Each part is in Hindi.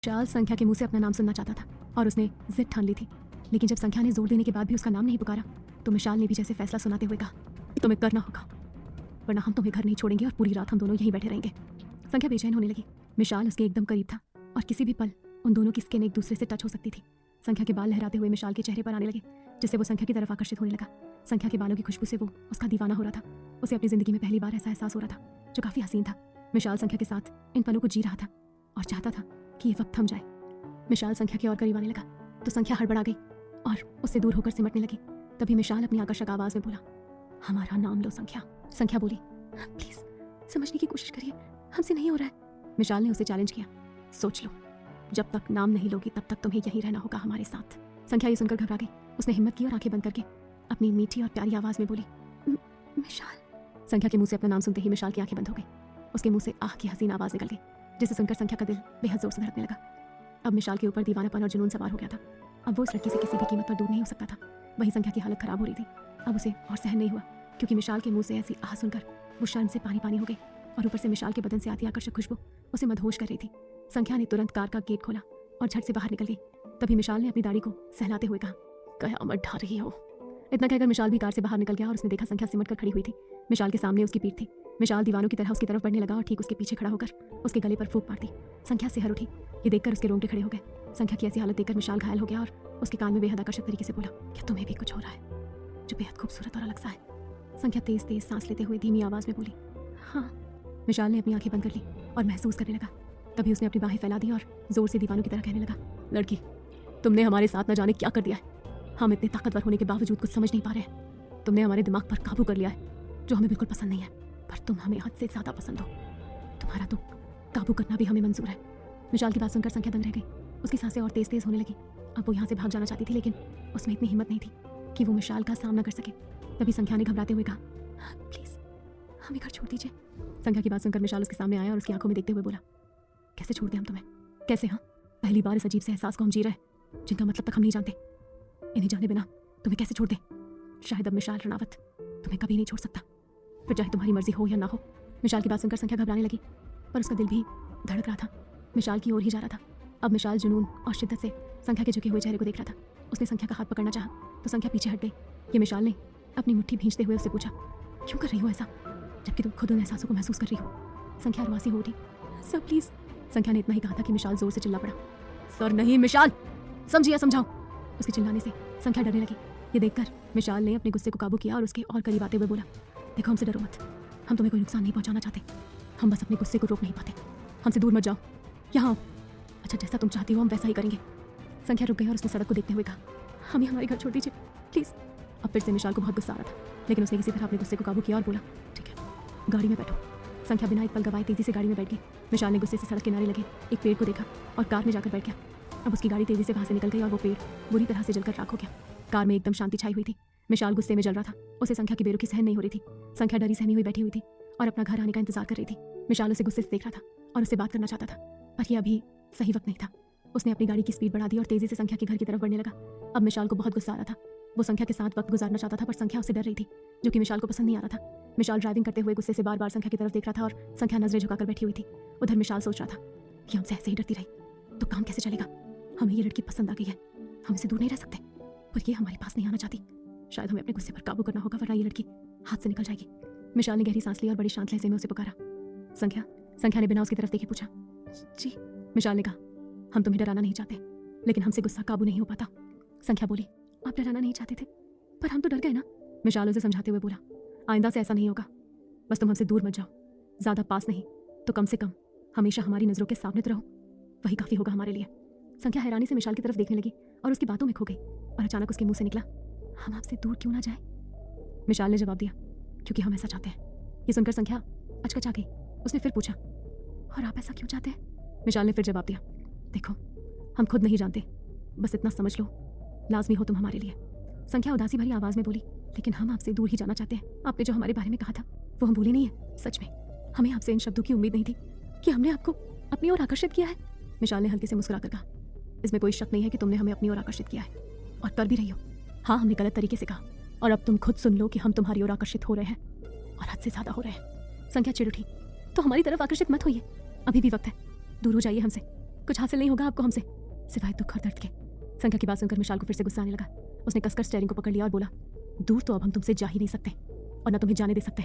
विशाल संख्या के मुंह से अपना नाम सुनना चाहता था और उसने जिद ठान ली थी, लेकिन जब संख्या ने जोर देने के बाद भी उसका नाम नहीं पुकारा तो विशाल ने भी जैसे फैसला सुनाते हुए कहा, तुम्हें करना होगा, वरना हम तुम्हें घर नहीं छोड़ेंगे और पूरी रात हम दोनों यहीं बैठे रहेंगे। संख्या बेचैन होने लगी। विशाल उसके एकदम करीब था और किसी भी पल उन दोनों की स्किन एक दूसरे से टच हो सकती थी। संख्या के बाल लहराते हुए विशाल के चेहरे पर आने लगे, जिससे वो संख्या की तरफ आकर्षित होने लगा। संख्या के बालों की खुशबू से वो उसका दीवाना हो रहा था। उसे अपनी जिंदगी में पहली बार ऐसा एहसास हो रहा था जो काफी हसीन था। विशाल संख्या के साथ इन पलों को जी रहा था और चाहता था कि ये वक्त थम जाए। विशाल संख्या के और करीब आने लगा तो संख्या हड़बड़ा गई और उससे दूर होकर सिमटने लगी। तभी विशाल अपनी आकर्षक आवाज में बोला, हमारा नाम लो संख्या। संख्या बोली, प्लीज समझने की कोशिश करिए, हमसे नहीं हो रहा है। विशाल ने उसे चैलेंज किया, सोच लो, जब तक नाम नहीं लोगी तब तक तुम्हें यहीं रहना होगा हमारे साथ। संख्या ये सुनकर घबरा गई। उसने हिम्मत की और आंखें बंद करके अपनी मीठी और प्यारी आवाज में बोली, विशाल। संख्या के मुंह से अपना नाम सुनते ही विशाल की आंखें बंद हो गई। उसके मुंह से आह की हसीन आवाज निकल गई, जिसे सुनकर संख्या का दिल बेहद जोर से धड़कने लगा। अब विशाल के ऊपर दीवानापन और जुनून सवार हो गया था। अब वो उस लड़की से किसी भी कीमत पर दूर नहीं हो सकता था। वहीं संख्या की हालत खराब हो रही थी। अब उसे और सहन नहीं हुआ, क्योंकि विशाल के मुंह से ऐसी आह सुनकर वो शर्म से पानी पानी हो गई और ऊपर से विशाल के बदन से आती आकर्षक खुशबू उसे मदहोश कर रही थी। संख्या ने तुरंत कार का गेट खोला और झट से बाहर निकल गई। तभी विशाल ने अपनी दाढ़ी को सहलाते हुए कहा, कयामत ढा रही हो। इतना कहकर विशाल भी कार से बाहर निकल गया और उसने देखा संख्या सिमट कर खड़ी हुई थी। विशाल के सामने उसकी पीठ थी। विशाल दीवानों की तरह उसकी तरफ बढ़ने लगा और ठीक उसके पीछे खड़ा होकर उसके गले पर फूंक मार दी। संख्या सिहर उठी। ये देखकर उसके रोंगटे खड़े हो गए। संख्या की ऐसी हालत देखकर विशाल घायल हो गया और उसके कान में बेहद आकर्षक तरीके से बोला, क्या तुम्हें भी कुछ हो रहा है जो बेहद खूबसूरत और अलग सा है? संख्या तेज तेज सांस लेते हुए धीमी आवाज में बोली, हाँ। विशाल ने अपनी आंखें बंद कर ली और महसूस करने लगा। तभी उसने अपनी बाहें फैला दी और जोर से दीवानों की तरह कहने लगा, लड़की, तुमने हमारे साथ न जाने क्या कर दिया है। हम इतने ताकतवर होने के बावजूद कुछ समझ नहीं पा रहे हैं। तुमने हमारे दिमाग पर काबू कर लिया है, जो हमें बिल्कुल पसंद नहीं है, पर तुम हमें हद से ज्यादा पसंद हो। तुम्हारा तो काबू करना भी हमें मंजूर है। विशाल की बात सुनकर संख्या दंग रह गई। उसकी सांसें और तेज तेज होने लगी। अब वो यहाँ से भाग जाना चाहती थी, लेकिन उसमें इतनी हिम्मत नहीं थी कि वो विशाल का सामना कर सके। तभी संख्या ने घबराते हुए कहा, प्लीज हमें घर छोड़ दीजिए। संख्या की बात सुनकर विशाल उसके सामने आया और उसकी आंखों में देखते हुए बोला, कैसे छोड़ दें हम तुम्हें? कैसे? हाँ, पहली बार इस अजीब से एहसास को हम जी रहे हैं जिनका मतलब तक हम नहीं जानते। इन्हें जाने बिना तुम्हें कैसे छोड़ दें? शायद अब विशाल रणावत तुम्हें कभी नहीं छोड़ सकता, फिर चाहे तुम्हारी मर्जी हो या ना हो। विशाल की बात सुनकर संख्या घबराने लगी, पर उसका दिल भी धड़क रहा था। विशाल की ओर ही जा रहा था। अब विशाल जुनून और शिद्दत से संख्या के झुके हुए चेहरे को देख रहा था। उसने संख्या का हाथ पकड़ना चाहा तो संख्या पीछे हट गई। ये विशाल ने अपनी मुट्ठी भींचते हुए उससे पूछा, क्यों कर रही हो ऐसा, जबकि तुम खुद उन एहसासों को महसूस कर रही हो? संख्या रुआसी हो उठी। Sir please. संख्या ने इतना ही कहा था कि विशाल जोर से चिल्ला पड़ा, सर नहीं विशाल, समझिए, समझाओ। उसके चिल्लाने से संख्या डरने लगी। ये देखकर विशाल ने अपने गुस्से को काबू किया और उसके और करीब आते हुए बोला, देखो हमसे डरो मत, हम तुम्हें कोई नुकसान नहीं पहुंचाना चाहते। हम बस अपने गुस्से को रोक नहीं पाते। हमसे दूर मत जाओ, यहाँ आओ। अच्छा, जैसा तुम चाहती हो हम वैसा ही करेंगे। संख्या रुक गई और उसने सड़क को देखते हुए कहा, हमें हमारे घर छोड़ दीजिए प्लीज। अब फिर से विशाल को बहुत गुस्सा आ रहा था, लेकिन उसने किसी तरह अपने गुस्से को काबू किया और बोला, ठीक है, गाड़ी में बैठो। संख्या बिना एक पल गवाए तेजी से गाड़ी में बैठ गई। विशाल ने गुस्से से सड़क किनारे लगे एक पेड़ को देखा और कार में जाकर बैठ गया। अब उसकी गाड़ी तेजी से वहां से निकल गई और वो पेड़ बुरी तरह से जलकर राख हो गया। कार में एकदम शांति छाई हुई थी। विशाल गुस्से में जल रहा था। उसे संख्या की बेरुखी सहन नहीं हो रही थी। संख्या डरी सहमी हुई बैठी हुई थी और अपना घर आने का इंतजार कर रही थी। विशाल उसे गुस्से से देख रहा था और उससे बात करना चाहता था, पर यह अभी सही वक्त नहीं था। उसने अपनी गाड़ी की स्पीड बढ़ा दी और तेजी से संख्या के घर की तरफ बढ़ने लगा। अब विशाल को बहुत गुस्सा आ रहा था। वो संख्या के साथ वक्त गुजारना चाहता था, पर संख्या उससे डर रही थी, जो कि विशाल को पसंद नहीं आ रहा था। विशाल ड्राइविंग करते हुए गुस्से से बार बार संख्या की तरफ देख रहा था और संख्या नजरें झुकाकर बैठी हुई थी। उधर विशाल सोच रहा था कि हमसे ऐसे ही डरती रही तो काम कैसे चलेगा। हमें ये लड़की पसंद आ गई है, हम इसे दूर नहीं रह सकते, पर ये हमारे पास नहीं आना चाहती। शायद हमें अपने गुस्से पर काबू करना होगा, वरना ये लड़की हाथ से निकल जाएगी। विशाल ने गहरी सांस ली और बड़ी शांत लहजे में उसे पुकारा, संख्या। संख्या ने बिना उसकी तरफ देखे पूछा, जी। विशाल ने कहा, हम तुम्हें डराना नहीं चाहते, लेकिन हमसे गुस्सा काबू नहीं हो पाता। संख्या बोली, आप डराना नहीं चाहते थे, पर हम तो डर गए ना। विशाल उसे समझाते हुए बोला, आइंदा से ऐसा नहीं होगा, बस तुम हमसे दूर मत जाओ, ज्यादा पास नहीं तो कम से कम हमेशा हमारी नजरों के सामने तो रहो, वही काफी होगा हमारे लिए। संख्या हैरानी से विशाल की तरफ देखने लगी और उसकी बातों में खो गई और अचानक उसके मुंह से निकला, हम आपसे दूर क्यों ना जाए। विशाल ने जवाब दिया, क्योंकि हम ऐसा चाहते हैं। ये सुनकर संख्या अचकचा गई। उसने फिर पूछा, और आप ऐसा क्यों चाहते हैं? विशाल ने फिर जवाब दिया, देखो हम खुद नहीं जानते, बस इतना समझ लो, लाजमी हो तुम हमारे लिए। संख्या उदासी भरी आवाज में बोली, लेकिन हम आपसे दूर ही जाना चाहते हैं। आपने जो हमारे बारे में कहा था वो हम भूले नहीं है। सच में हमें आपसे इन शब्दों की उम्मीद नहीं थी कि हमने आपको अपनी ओर आकर्षित किया है। विशाल ने हल्के से मुस्कुराकर कहा, इसमें कोई शक नहीं है कि तुमने हमें अपनी ओर आकर्षित किया है, और कर भी रही हो। हाँ, हमने गलत तरीके से कहा, और अब तुम खुद सुन लो कि हम तुम्हारी ओर आकर्षित हो रहे हैं, और हद से ज्यादा हो रहे हैं। संख्या चिढ़ उठी, तो हमारी तरफ आकर्षित मत होइए, अभी भी वक्त है, दूर हो जाइए हमसे। कुछ हासिल नहीं होगा आपको हमसे सिवाय दुख और दर्द के। संख्या की बात सुनकर मिशाल को फिर से गुस्सा आने लगा। उसने कसकर स्टीयरिंग को पकड़ लिया और बोला, दूर तो अब हम तुमसे जा ही नहीं सकते और न तुम्हें जाने दे सकते,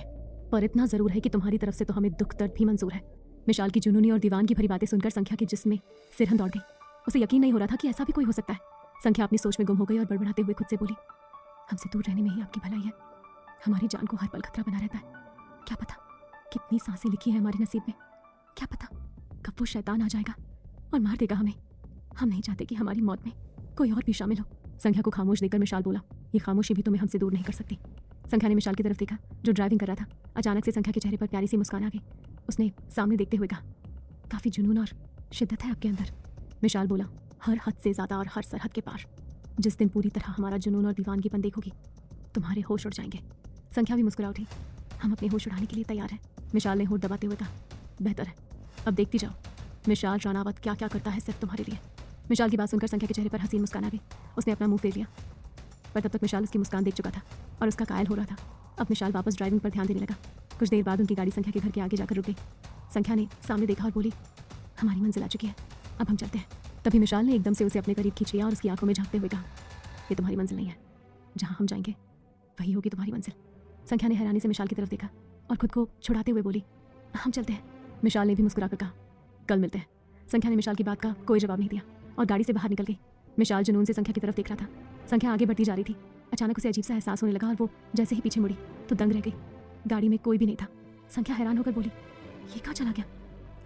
पर इतना जरूर है कि तुम्हारी तरफ से तो हमें दुख दर्द भी मंजूर है। मिशाल की जुनूनी और दीवानगी भरी बातें सुनकर संख्या के जिस्म में सिरहन दौड़ गई। उसे यकीन नहीं हो रहा था कि ऐसा भी कोई हो सकता है। संख्या अपनी सोच में गुम हो गई और बड़बड़ाते हुए खुद से बोली, हमसे दूर रहने में ही आपकी भलाई है। हमारी जान को हर पल खतरा बना रहता है। क्या पता कितनी सांसें लिखी है हमारे नसीब में, क्या पता कब वो शैतान आ जाएगा और मार देगा हमें। हम नहीं चाहते कि हमारी मौत में कोई और भी शामिल हो। संख्या को खामोश देखकर मिशाल बोला, ये खामोशी भी तुम्हें हमसे दूर नहीं कर सकती। संख्या ने मिशाल की तरफ देखा जो ड्राइविंग कर रहा था। अचानक से संख्या के चेहरे पर प्यारी सी मुस्कान आ गई। उसने सामने देखते हुए कहा, काफ़ी जुनून और शिद्दत है आपके अंदर। मिशाल बोला, हर हद से ज़्यादा और हर सरहद के पार। जिस दिन पूरी तरह हमारा जुनून और दीवानगीपन देखोगी तुम्हारे होश उड़ जाएंगे। संख्या भी मुस्कुरा उठी, हम अपने होश उड़ाने के लिए तैयार हैं। मिशाल ने होठ दबाते हुए कहा, बेहतर है, अब देखती जाओ मिशाल रानावत क्या क्या करता है सिर्फ तुम्हारे लिए। मिशाल की बात सुनकर संख्या के चेहरे पर हसीन मुस्कान आ गई। उसने अपना मुंह फेर लिया, पर तब तक मिशाल उसकी मुस्कान देख चुका था और उसका कायल हो रहा था। अब मिशाल वापस ड्राइविंग पर ध्यान देने लगा। कुछ देर बाद उनकी गाड़ी संख्या के घर के आगे जाकर रुक गई। संख्या ने सामने देखा और बोली, हमारी मंजिल आ चुकी है, अब हम चलते हैं। तभी मिशाल ने एकदम से उसे अपने करीब खींच लिया और उसकी आंखों में झांकते हुए कहा, ये तुम्हारी मंजिल नहीं है, जहाँ हम जाएंगे वही होगी तुम्हारी मंजिल। संख्या ने हैरानी से मिशाल की तरफ देखा और खुद को छुड़ाते हुए बोली, हम चलते हैं। मिशाल ने भी मुस्कुराकर कहा, कल मिलते हैं। संख्या ने मिशाल की बात का कोई जवाब नहीं दिया और गाड़ी से बाहर निकल गई। मिशाल जुनून से संख्या की तरफ देख रहा था। संख्या आगे बढ़ती जा रही थी। अचानक उसे अजीब सा एहसास होने लगा और वो जैसे ही पीछे मुड़ी तो दंग रह गई। गाड़ी में कोई भी नहीं था। संख्या हैरान होकर बोली, ये कहाँ चला गया?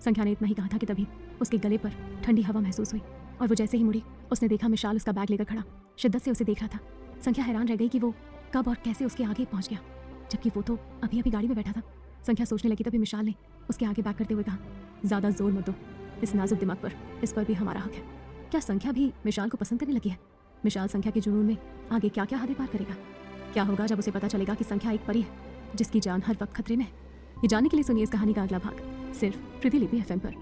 संख्या ने इतना ही कहा था कि तभी उसके गले पर ठंडी हवा महसूस हुई और वो जैसे ही मुड़ी उसने देखा मिशाल उसका बैग लेकर खड़ा शिद्दत से उसे देख रहा था। संख्या हैरान रह गई कि वो कब और कैसे उसके आगे पहुंच गया, जबकि वो तो अभी अभी गाड़ी में बैठा था। संख्या सोचने लगी तभी मिशाल ने उसके आगे बैक करते हुए कहा, ज़्यादा जोर मत दो इस नाजुक दिमाग पर, इस पर भी हमारा हक है। क्या संख्या भी मिशाल को पसंद करने लगी है? मिशाल संख्या के जुनून में आगे क्या क्या हदें पार करेगा? क्या होगा जब उसे पता चलेगा कि संख्या एक परी है जिसकी जान हर वक्त खतरे में है? ये जानने के लिए सुनिए इस कहानी का अगला भाग सिर्फ प्रतिलिपि FM पर।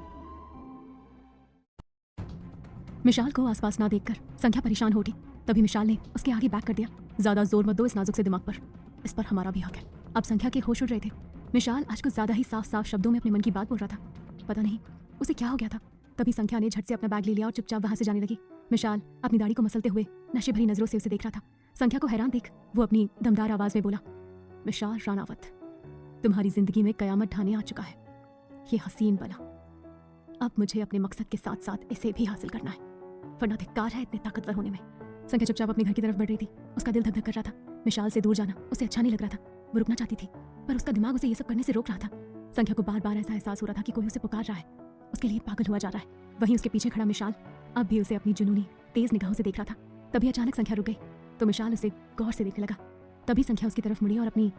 मिशाल को आसपास ना देखकर संख्या परेशान हो उठी। तभी मिशाल ने उसके आगे बैक कर दिया, ज़्यादा जोर मत दो इस नाजुक से दिमाग पर, इस पर हमारा भी हक है। अब संख्या के होश उड़ रहे थे। मिशाल आज कुछ ज़्यादा ही साफ साफ शब्दों में अपने मन की बात बोल रहा था। पता नहीं उसे क्या हो गया था। तभी संख्या ने झट से अपना बैग ले लिया और चुपचाप वहां से जाने लगी। मिशाल अपनी दाढ़ी को मसलते हुए नशे भरी नजरों से उसे देख रहा था। संख्या को हैरान देख वो अपनी दमदार आवाज में बोला, मिशाल रानावत, तुम्हारी जिंदगी में कयामत ढाने आ चुका है ये हसीन बला। अब मुझे अपने मकसद के साथ साथ इसे भी हासिल करना है, वरना धिक्कार है इतने ताकतवर होने में। संख्या चुपचाप अपने घर की तरफ बढ़ रही थी। उसका दिल धक धक कर रहा था। मिशाल से दूर जाना उसे अच्छा नहीं लग रहा था। वो रुकना चाहती थी पर उसका दिमाग उसे ये सब करने से रोक रहा था। संख्या को बार बार ऐसा एहसास हो रहा था कि कोई उसे पुकार रहा है, उसके लिए पागल हुआ जा रहा है। वहीं उसके पीछे खड़ा मिशाल अब भी उसे अपनी जुनूनी तेज निगाहों से देख रहा था। तभी अचानक संख्या रुक गई तो मिशाल उसे गौर से देखने लगा। तभी संख्या उसकी तरफ मुड़ी और अपनी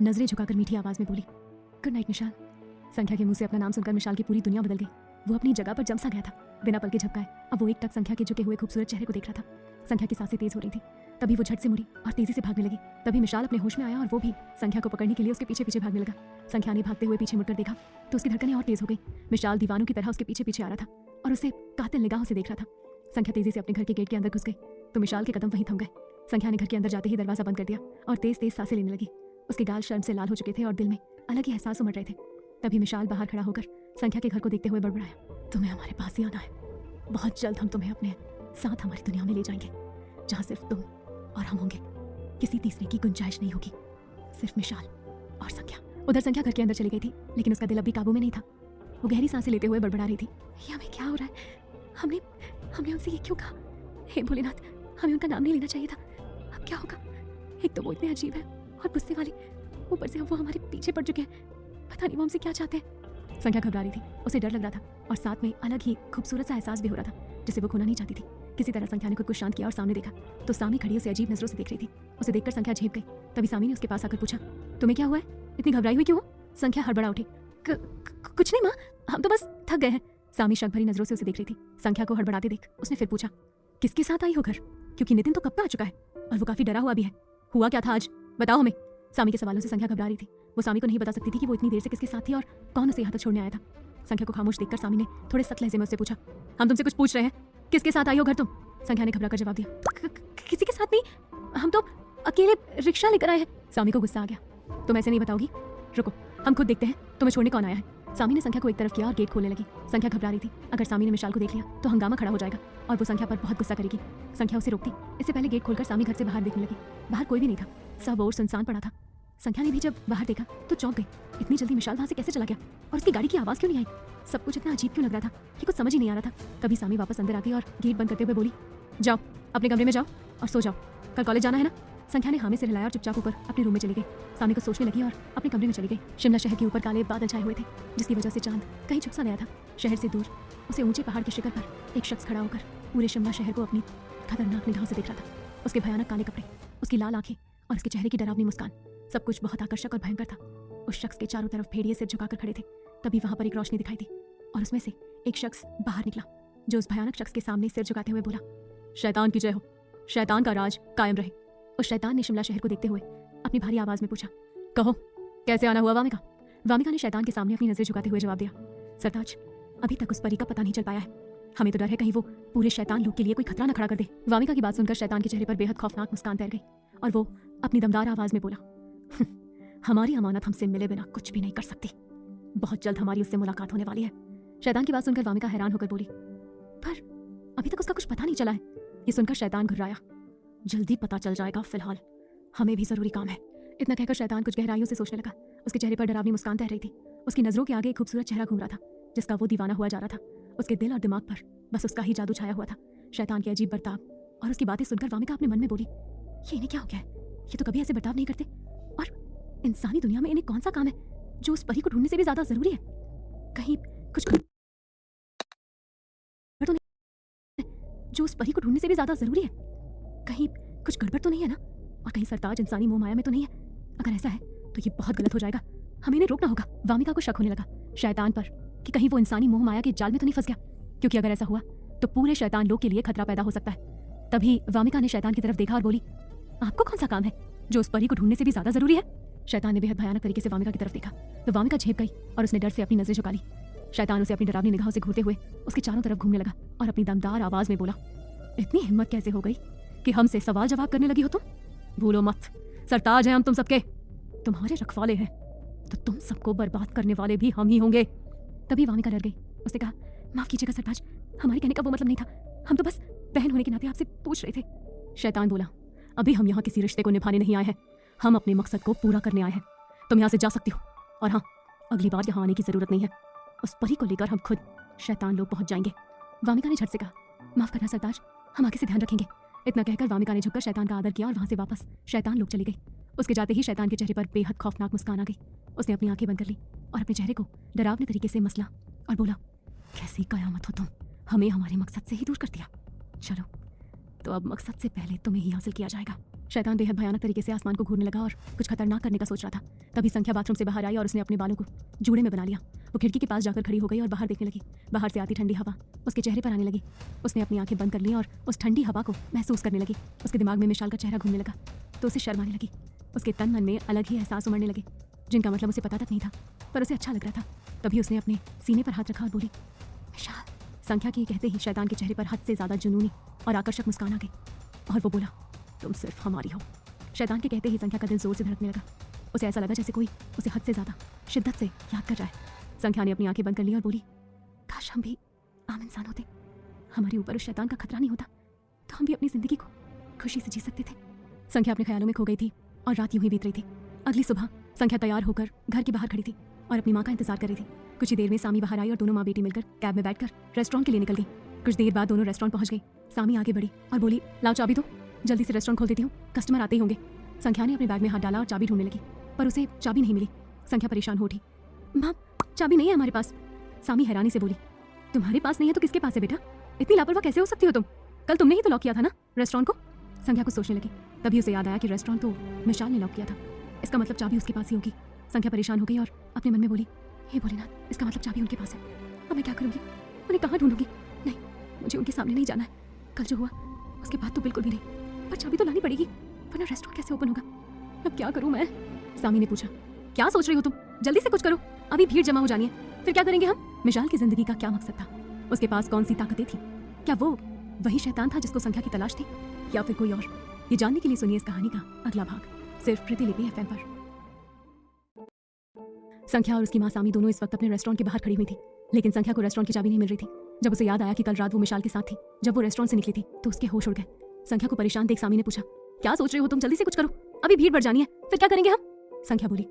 नजरें झुकाकर मीठी आवाज में बोली, गुड नाइट मिशाल। संख्या के मुंह से अपना नाम सुनकर मिशाल की पूरी दुनिया बदल गई। वो अपनी जगह पर जम सा गया था। बिना पलके झपकाए अब वो एक टक संख्या के झुके हुए खूबसूरत चेहरे को देख रहा था। संख्या की सांसें तेज हो रही थी। तभी वो झट से मुड़ी और तेजी से भागने लगी। तभी मिशाल अपने होश में आया और वो भी संख्या को पकड़ने के लिए उसके पीछे पीछे भागने लगा। संख्या ने भागते हुए पीछे मुड़कर देखा तो उसकी धड़कनें और तेज हो गई। मिशाल दीवानों की तरह उसके पीछे पीछे आ रहा था और उसे कातिल निगाहों से देख रहा था। संख्या तेजी से अपने घर के गेट के अंदर घुस गई तो मिशाल के कदम वहीं थम गए। संख्या ने घर के अंदर जाते ही दरवाजा बंद कर दिया और तेज तेज सांसें लेने लगी। उसके गाल शर्म से लाल हो चुके थे और दिल में अलग ही एहसास उमड़ रहे थे। तभी मिशाल बाहर खड़ा होकर संख्या के घर को देखते हुए बड़बड़ाया, तुम्हें हमारे पास ही आना है। बहुत जल्द हम तुम्हें अपने साथ हमारी दुनिया में ले जाएंगे जहाँ सिर्फ तुम और हम होंगे। किसी तीसरे की गुंजाइश नहीं होगी, सिर्फ मिशाल और संख्या। उधर संख्या घर के अंदर चली गई थी लेकिन उसका दिल अभी काबू में नहीं था। वो गहरी सांसें लेते हुए बड़बड़ा रही थी, ये हमें क्या हो रहा है? हमने उनसे ये क्यों कहा? हे भोलेनाथ, हमें उनका नाम नहीं लेना चाहिए था। अब क्या होगा? एक तो वो इतने अजीब है और गुस्से वाले, ऊपर से अब वो हमारे पीछे पड़ चुके हैं। पता नहीं वो हमसे क्या चाहते हैं। संख्या घबरा रही थी, उसे डर लग रहा था और साथ में अलग ही खूबसूरत सा एहसास भी हो रहा था जिसे वो खोना नहीं चाहती थी। किसी तरह संख्या ने खुद को शांत किया और सामने देखा तो सामी खड़ी उसे अजीब नजरों से देख रही थी। उसे देखकर संख्या झेप गई। तभी सामी ने उसके पास आकर पूछा, तुम्हें क्या हुआ है? इतनी घबराई हुई क्यों हो? संख्या हड़बड़ा उठी, कुछ नहीं माँ, हम तो बस थक गए हैं। सामी शक भरी नजरों से उसे देख रही थी। संख्या को हड़बड़ाते देख उसने फिर पूछा, किसके साथ आई हो घर? क्योंकि नितिन तो कब का आ चुका है और वो काफी डरा हुआ भी है। हुआ क्या था आज, बताओ हमें। सामी के सवालों से संख्या घबरा रही थी। वो सामी को नहीं बता सकती थी कि वो इतनी देर से किसके साथ थी और कौन उसे यहाँ तक छोड़ने आया था। संख्या को खामोश देखकर सामी ने थोड़े सख्त लहजे में उससे पूछा, हम तुमसे कुछ पूछ रहे हैं, किसके साथ आई हो घर तुम? संख्या ने घबरा कर जवाब दिया, किसी के साथ नहीं, हम तो अकेले रिक्शा लेकर आए हैं। सामी को गुस्सा आ गया, तुम ऐसे नहीं बताओगी, रुको हम खुद देखते हैं तुम्हें छोड़ने कौन आया है। सामी ने संख्या को एक तरफ किया और गेट खोलने लगी। संख्या घबरा रही थी, अगर सामी ने मिशाल को देख लिया तो हंगामा खड़ा हो जाएगा और वो संख्या पर बहुत गुस्सा करेगी। संख्या उसे रोकती। इससे पहले गेट खोलकर सामी घर से बाहर देखने लगी। बाहर कोई भी नहीं था, सब और सुनसान पड़ा था। संख्या ने भी जब बाहर देखा तो चौंक गई। इतनी जल्दी मिशाल वहां से कैसे चला गया और उसकी गाड़ी की आवाज़ क्यों नहीं आई? सब कुछ इतना अजीब क्यों लग रहा था कि कुछ समझ ही नहीं आ रहा था। तभी सामी वापस अंदर आ गई और गेट बंद करते हुए बोली, जाओ अपने कमरे में जाओ और सो जाओ, कल कॉलेज जाना है ना? संख्या ने हामी से हिलाया और चुपचाप ऊपर अपने रूम में चली गई। सामी को सोचने लगी और अपने कमरे में चली गई। शिमला शहर के ऊपर काले बादल छाए हुए थे, जिसकी वजह से चांद कहीं छुप सा गया था। शहर से दूर उसे ऊंचे पहाड़ के शिखर पर एक शख्स खड़ा होकर पूरे शिमला शहर को अपनी खतरनाक निगाहों से देख रहा था। उसके भयानक काले कपड़े, उसकी लाल आंखें और उसके चेहरे की डरावनी मुस्कान, सब कुछ बहुत आकर्षक और भयंकर था। उस शख्स के चारों तरफ भेड़िए सिर झुकाकर खड़े थे। तभी वहां पर एक रोशनी दिखाई दी और उसमें से एक शख्स बाहर निकला, जो उस भयानक शख्स के सामने सिर झुकाते हुए बोला, शैतान की जय हो, शैतान का राज कायम रहे। उस शैतान ने शिमला शहर को देखते हुए अपनी भारी आवाज में पूछा, कहो कैसे आना हुआ वामिका? वामिका ने शैतान के सामने अपनी नजरें झुकाते हुए जवाब दिया, सरताज अभी तक उस परी का पता नहीं चल पाया है। हमें तो डर है कहीं वो पूरे शैतान लोग के लिए कोई खतरा न खड़ा कर दे। वामिका की बात सुनकर शैतान के चेहरे पर बेहद खौफनाक मुस्कान तैर गई और वो अपनी दमदार आवाज में बोला, हमारी अमानत हमसे मिले बिना कुछ भी नहीं कर सकती। बहुत जल्द हमारी उससे मुलाकात होने वाली है। शैतान की बात सुनकर वामिका हैरान होकर बोली, पर अभी तक उसका कुछ पता नहीं चला है। ये सुनकर शैतान घुर्राया, जल्दी पता चल जाएगा, फिलहाल हमें भी जरूरी काम है। इतना कहकर शैतान कुछ गहराइयों से सोचने लगा। उसके चेहरे पर डरावनी मुस्कान तैर रही थी। उसकी नजरों के आगे एक खूबसूरत चेहरा घूम रहा था, जिसका वो दीवाना हुआ जा रहा था। उसके दिल और दिमाग पर बस उसका ही जादू छाया हुआ था। शैतान के अजीब बर्ताव और उसकी बातें सुनकर वामिका अपने मन में बोली, ये इन्हें क्या हो गया है? ये तो कभी ऐसे बर्ताव नहीं करते, और इंसानी दुनिया में इन्हें कौन सा काम है जो उस परी को ढूंढने से भी ज्यादा जरूरी है? कहीं कुछ तो नहीं, जो उस परी को ढूंढने से भी ज्यादा जरूरी है, कहीं कुछ गड़बड़ तो नहीं है ना? और कहीं सरताज इंसानी मोह माया में तो नहीं है? अगर ऐसा है तो ये बहुत गलत हो जाएगा, हमें इन्हें रोकना होगा। वामिका को शक होने लगा शैतान पर कि कहीं वो इंसानी मोह माया के जाल में तो नहीं फंस गया, क्योंकि अगर ऐसा हुआ तो पूरे शैतान लोग के लिए खतरा पैदा हो सकता है। तभी वामिका ने शैतान की तरफ देखा और बोली, आपको कौन सा काम है जो उस परी को ढूंढने से भी ज्यादा जरूरी है? शैतान ने बेहद भयानक तरीके से वामिका की तरफ देखा तो वामिका झेप गई और उसने डर से अपनी नजरें झुका ली। शैतान उसे अपनी डरावनी निगाहों से घूरते हुए उसके चारों तरफ घूमने लगा और अपनी दमदार आवाज में बोला, इतनी हिम्मत कैसे हो गई कि हमसे सवाल जवाब करने लगी हो तुम? भूलो मत, सरताज हैं हम तुम सबके, तुम्हारे रखवाले हैं तो तुम सबको बर्बाद करने वाले भी हम ही होंगे। तभी वामिका डर गई। उसने कहा, माफ कीजिएगा सरताज, हमारे कहने का वो मतलब नहीं था, हम तो बस बहन होने के नाते आपसे पूछ रहे थे। शैतान बोला, अभी हम यहाँ किसी रिश्ते को निभाने नहीं आए हैं, हम अपने मकसद को पूरा करने आए हैं। तुम यहाँ से जा सकती हो, और हाँ, अगली बार यहाँ आने की जरूरत नहीं है। उस परी को लेकर हम खुद शैतान लोग पहुंच जाएंगे। वामिका ने झट से कहा, माफ करना सरताज, हम आगे से ध्यान रखेंगे। इतना कहकर वामिका ने झुककर शैतान का आदर किया और वहां से वापस शैतान लोग चली गई। उसके जाते ही शैतान के चेहरे पर बेहद खौफनाक मुस्कान आ गई। उसने अपनी आंखें बंद कर ली और अपने चेहरे को डरावने तरीके से मसला और बोला, कैसी कयामत हो तुम, हमें हमारे मकसद से ही दूर कर दिया। चलो तो अब मकसद से पहले तुम्हें ही हासिल किया जाएगा। शैतान बेहद भयानक तरीके से आसमान को घूरने लगा और कुछ खतरनाक करने का सोच रहा था। तभी संख्या बाथरूम से बाहर आई और उसने अपने बालों को जूड़े में बना लिया। वो खिड़की के पास जाकर खड़ी हो गई और बाहर देखने लगी। बाहर से आती ठंडी हवा उसके चेहरे पर आने लगी। उसने अपनी आंखें बंद कर ली और उस ठंडी हवा को महसूस करने लगी। उसके दिमाग में मिशाल का चेहरा घूमने लगा तो उसे शर्म आने लगी। उसके तन मन में अलग ही एहसास उमड़ने लगे, जिनका मतलब उसे पता तक नहीं था, पर उसे अच्छा लग रहा था। तभी उसने अपने सीने पर हाथ रखा और बोली, मिशाल। संख्या के कहते ही शैतान के चेहरे पर हद से ज्यादा जुनूनी और आकर्षक मुस्कान आ गई और वो बोला, तुम सिर्फ हमारी हो। शैतान के कहते ही संख्या का दिल जोर से धड़कने लगा। उसे ऐसा लगा जैसे कोई उसे हद से ज्यादा शिद्दत से याद कर रहा है। संख्या ने अपनी आंखें बंद कर ली और बोली, काश हम भी आम इंसान होते, हमारे ऊपर उस शैतान का खतरा नहीं होता, तो हम भी अपनी जिंदगी को खुशी से जी सकते थे। संख्या अपने ख्यालों में खो गई थी और रात यूं ही बीत रही थी। अगली सुबह संख्या तैयार होकर घर के बाहर खड़ी थी और अपनी माँ का इंतजार कर रही थी। कुछ ही देर में सामी बाहर आई और दोनों माँ बेटी मिलकर कैब में बैठकर रेस्टोरेंट के लिए निकल गई। कुछ देर बाद दोनों रेस्टोरेंट पहुंच गई। सामी आगे बढ़ी और बोली, लाओ चाबी दो, जल्दी से रेस्टोरेंट खोल देती हूँ, कस्टमर आते ही होंगे। संख्या ने अपने बैग में हाथ डाला और चाबी ढूंढने लगी, पर उसे चाबी नहीं मिली। संख्या परेशान हो उठी, माँ चाबी नहीं है हमारे पास। सामी हैरानी से बोली, तुम्हारे पास नहीं है तो किसके पास है बेटा? इतनी लापरवाह कैसे हो सकती हो तुम? कल तुमने ही तो लॉक किया था ना रेस्टोरेंट को। संख्या कुछ सोचने लगी, तभी उसे याद आया कि रेस्टोरेंट तो मिशाल ने लॉक किया था, इसका मतलब चाबी उसके पास ही होगी। संख्या परेशान हो गई और अपने मन में बोली, हे भोलेनाथ, इसका मतलब चाबी उनके पास है। अब मैं क्या करूंगी? उन्हें कहाँ ढूंढूंगी? नहीं, मुझे उनके सामने नहीं जाना है। कल जो हुआ उसके बाद तो बिल्कुल भी नहीं, पर चाबी तो लानी पड़ेगी, वरना रेस्टोरेंट कैसे ओपन होगा? अब क्या करूं मैं? सामी ने पूछा, क्या सोच रही हो तुम? जल्दी से कुछ करो, अभी भीड़ जमा हो जानी है, फिर क्या करेंगे हम? मिशाल की जिंदगी का क्या मकसद था? उसके पास कौन सी ताकतें थी? क्या वो वही शैतान था जिसको संख्या की तलाश थी, या फिर कोई और? ये जानने के लिए सुनिए इस कहानी का अगला भाग सिर्फ प्रतिलिपि FM पर। संख्या और उसकी माँ सामी दोनों इस वक्त अपने रेस्टोरेंट के बाहर खड़ी हुई थी, लेकिन संख्या को रेस्टोरेंट की चाबी नहीं मिल रही थी। जब उसे याद आया कि कल रात वो मिशाल के साथ थी, जब वो रेस्टोरेंट से निकली थी तो उसके होश उड़ गए। संख्या को परेशान देख सामी ने पूछा, क्या सोच रही हो तुम? जल्दी से कुछ करो, अभी भीड़ बढ़ जानी है, फिर क्या करेंगे हम? संख्या बोली,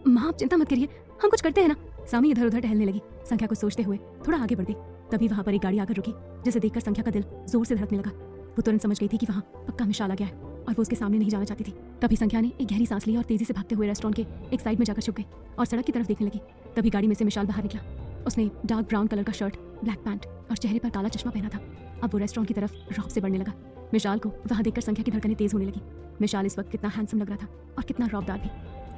माँ आप चिंता मत करिए, हम कुछ करते हैं ना। सामी इधर उधर टहलने लगी, संख्या को सोचते हुए थोड़ा आगे बढ़ गई। तभी वहां पर एक गाड़ी आकर रुकी, जिसे देखकर संख्या का दिल जोर से धड़कने लगा। वो तुरंत समझ गई थी कि वहां पक्का मिशाल आ गया है और वो उसके सामने नहीं जाना चाहती थी। तभी संख्या ने एक गहरी सांस ली और तेजी से भागते हुए रेस्टोरेंट के एक साइड में जाकर छुप गई और सड़क की तरफ देखने लगी। तभी गाड़ी में से मिशाल बाहर निकला। उसने डार्क ब्राउन कलर का शर्ट, ब्लैक पैंट और चेहरे पर काला चश्मा पहना था। अब वो रेस्टोरेंट की तरफ रौब से बढ़ने लगा। मिशाल को वहां देखकर संख्या की धड़कनें तेज होने लगी। मिशाल इस वक्त कितना हैंडसम लग रहा था और कितना रौबदार भी।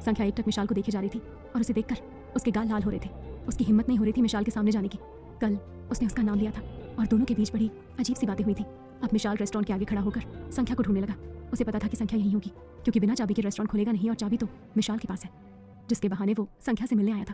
संख्या एकटक मिशाल को देखे जा रही थी और उसे देखकर उसके गाल लाल हो रहे थे। उसकी हिम्मत नहीं हो रही थी मिशाल के सामने जाने की। कल उसने उसका नाम लिया था और दोनों के बीच बड़ी अजीब सी बातें हुई थी। अब मिशाल रेस्टोरेंट के आगे खड़ा होकर संख्या को ढूंढने लगा। उसे पता था कि संख्या यहीं होगी, क्योंकि बिना चाबी के रेस्टोरेंट खुलेगा नहीं और चाबी तो मिशाल के पास है, जिसके बहाने वो संख्या से मिलने आया था।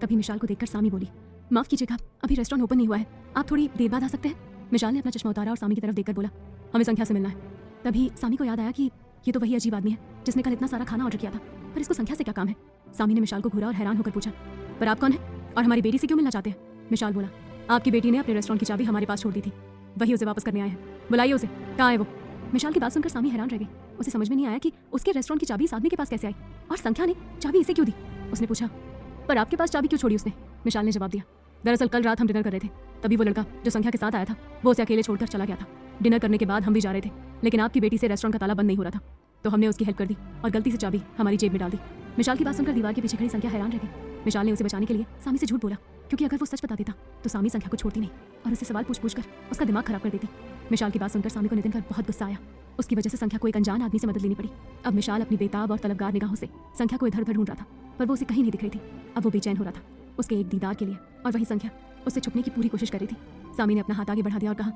तभी मिशाल को देखकर सामी बोली, माफ कीजिएगा, अभी रेस्टोरेंट ओपन नहीं हुआ है, आप थोड़ी देर बाद आ सकते हैं? मिशाल ने अपना चश्मा उतारा और सामी की तरफ देखकर बोला, हमें संख्या से मिलना है। तभी सामी को याद आया कि ये तो वही अजीब आदमी है जिसने कल इतना सारा खाना ऑर्डर किया था, पर इसको संख्या से क्या काम है? सामी ने मिशाल को घूरा और हैरान होकर पूछा, पर आप कौन है और हमारी बेटी से क्यों मिलना चाहते हैं? मिशाल बोला, आपकी बेटी ने अपने रेस्टोरेंट की चाबी हमारे पास छोड़ दी थी, वही उसे वापस करने आए हैं, बुलाइए उसे, कहाँ है वो? मिशाल की बात सुनकर सामी हैरान रह गई। उसे समझ में नहीं आया कि उसके रेस्टोरेंट की चाबी इस आदमी के पास कैसे आई और संख्या ने चाबी इसे क्यों दी। उसने पूछा, पर आपके पास चाबी क्यों छोड़ी उसने? मिशाल ने जवाब दिया, दरअसल कल रात हम डिनर कर रहे थे, तभी वो लड़का जो संख्या के साथ आया था वो उसे अकेले छोड़कर चला गया था। डिनर करने के बाद हम भी जा रहे थे, लेकिन आपकी बेटी से रेस्टोरेंट का ताला बंद नहीं हो रहा था, तो हमने उसकी हेल्प कर दी और गलती से चाबी हमारी जेब में डाल दी। मिशाल की बात सुनकर दीवार के पीछे खड़ी संख्या हैरान रह गई। मिशाल ने उसे बचाने के लिए सामी से झूठ बोला, क्योंकि अगर वो सच बता देता तो सामी संख्या को छोड़ती नहीं और उसे सवाल पूछ कर उसका दिमाग खराब कर देती। मिशाल की बात सुनकर सामी को नितिन पर बहुत गुस्सा आया। उसकी वजह से संख्या को एक अनजान आदमी से मदद लेनी पड़ी। अब मिशाल अपनी बेताब और तलबगार निगाहों से संख्या को इधर उधर ढूंढ रहा था, पर वो उसे कहीं नहीं दिख रही थी। अब वो बेचैन हो रहा था उसके एक दीदार के लिए, और वही संख्या उससे छुपने की पूरी कोशिश कर रही थी। सामी ने अपना हाथ आगे बढ़ा दिया और कहा,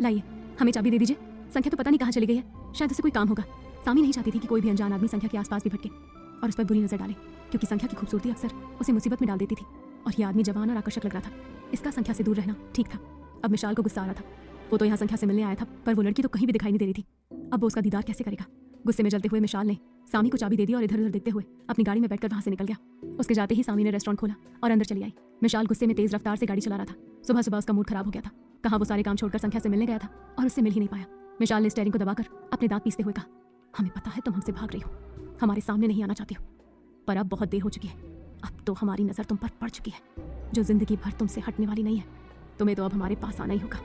लाइए हमें चाबी दे दीजिए, संख्या तो पता नहीं कहाँ चली गई है, शायद उसे कोई काम होगा। सामी नहीं चाहती थी कि कोई भी अनजान आदमी संख्या के आसपास भी भटके और उस पर बुरी नजर डाले, क्योंकि संख्या की खूबसूरती अक्सर उसे मुसीबत में डाल देती थी और ये आदमी जवान और आकर्षक लग रहा था। इसका संख्या से दूर रहना ठीक था। अब मिशाल को गुस्सा आ रहा था। वो तो यहाँ संख्या से मिलने आया था, पर वो लड़की तो कहीं भी दिखाई नहीं दे रही थी। अब वो उसका दीदार कैसे करेगा? गुस्से में जलते हुए मिशाल ने सामी को चाबी दे दी और इधर उधर देखते हुए अपनी गाड़ी में बैठकर वहां से निकल गया। उसके जाते ही सामी ने रेस्टोरेंट खोला और अंदर चली आई। मिशाल गुस्से में तेज रफ्तार से गाड़ी चला रहा था। सुबह सुबह उसका मूड खराब हो गया था। कहाँ वो सारे काम छोड़कर संख्या से मिलने गया था और उससे मिल ही नहीं पाया। मिशाल ने स्टीयरिंग को दबाकर अपने दांत पीसते हुए कहा, हमें पता है तुम हमसे भाग रही हो, हमारे सामने नहीं आना चाहती हो, पर अब बहुत देर हो चुकी है। अब तो हमारी नजर तुम पर पड़ चुकी है, जो जिंदगी भर तुमसे हटने वाली नहीं है। तुम्हें तो अब हमारे पास आना ही होगा।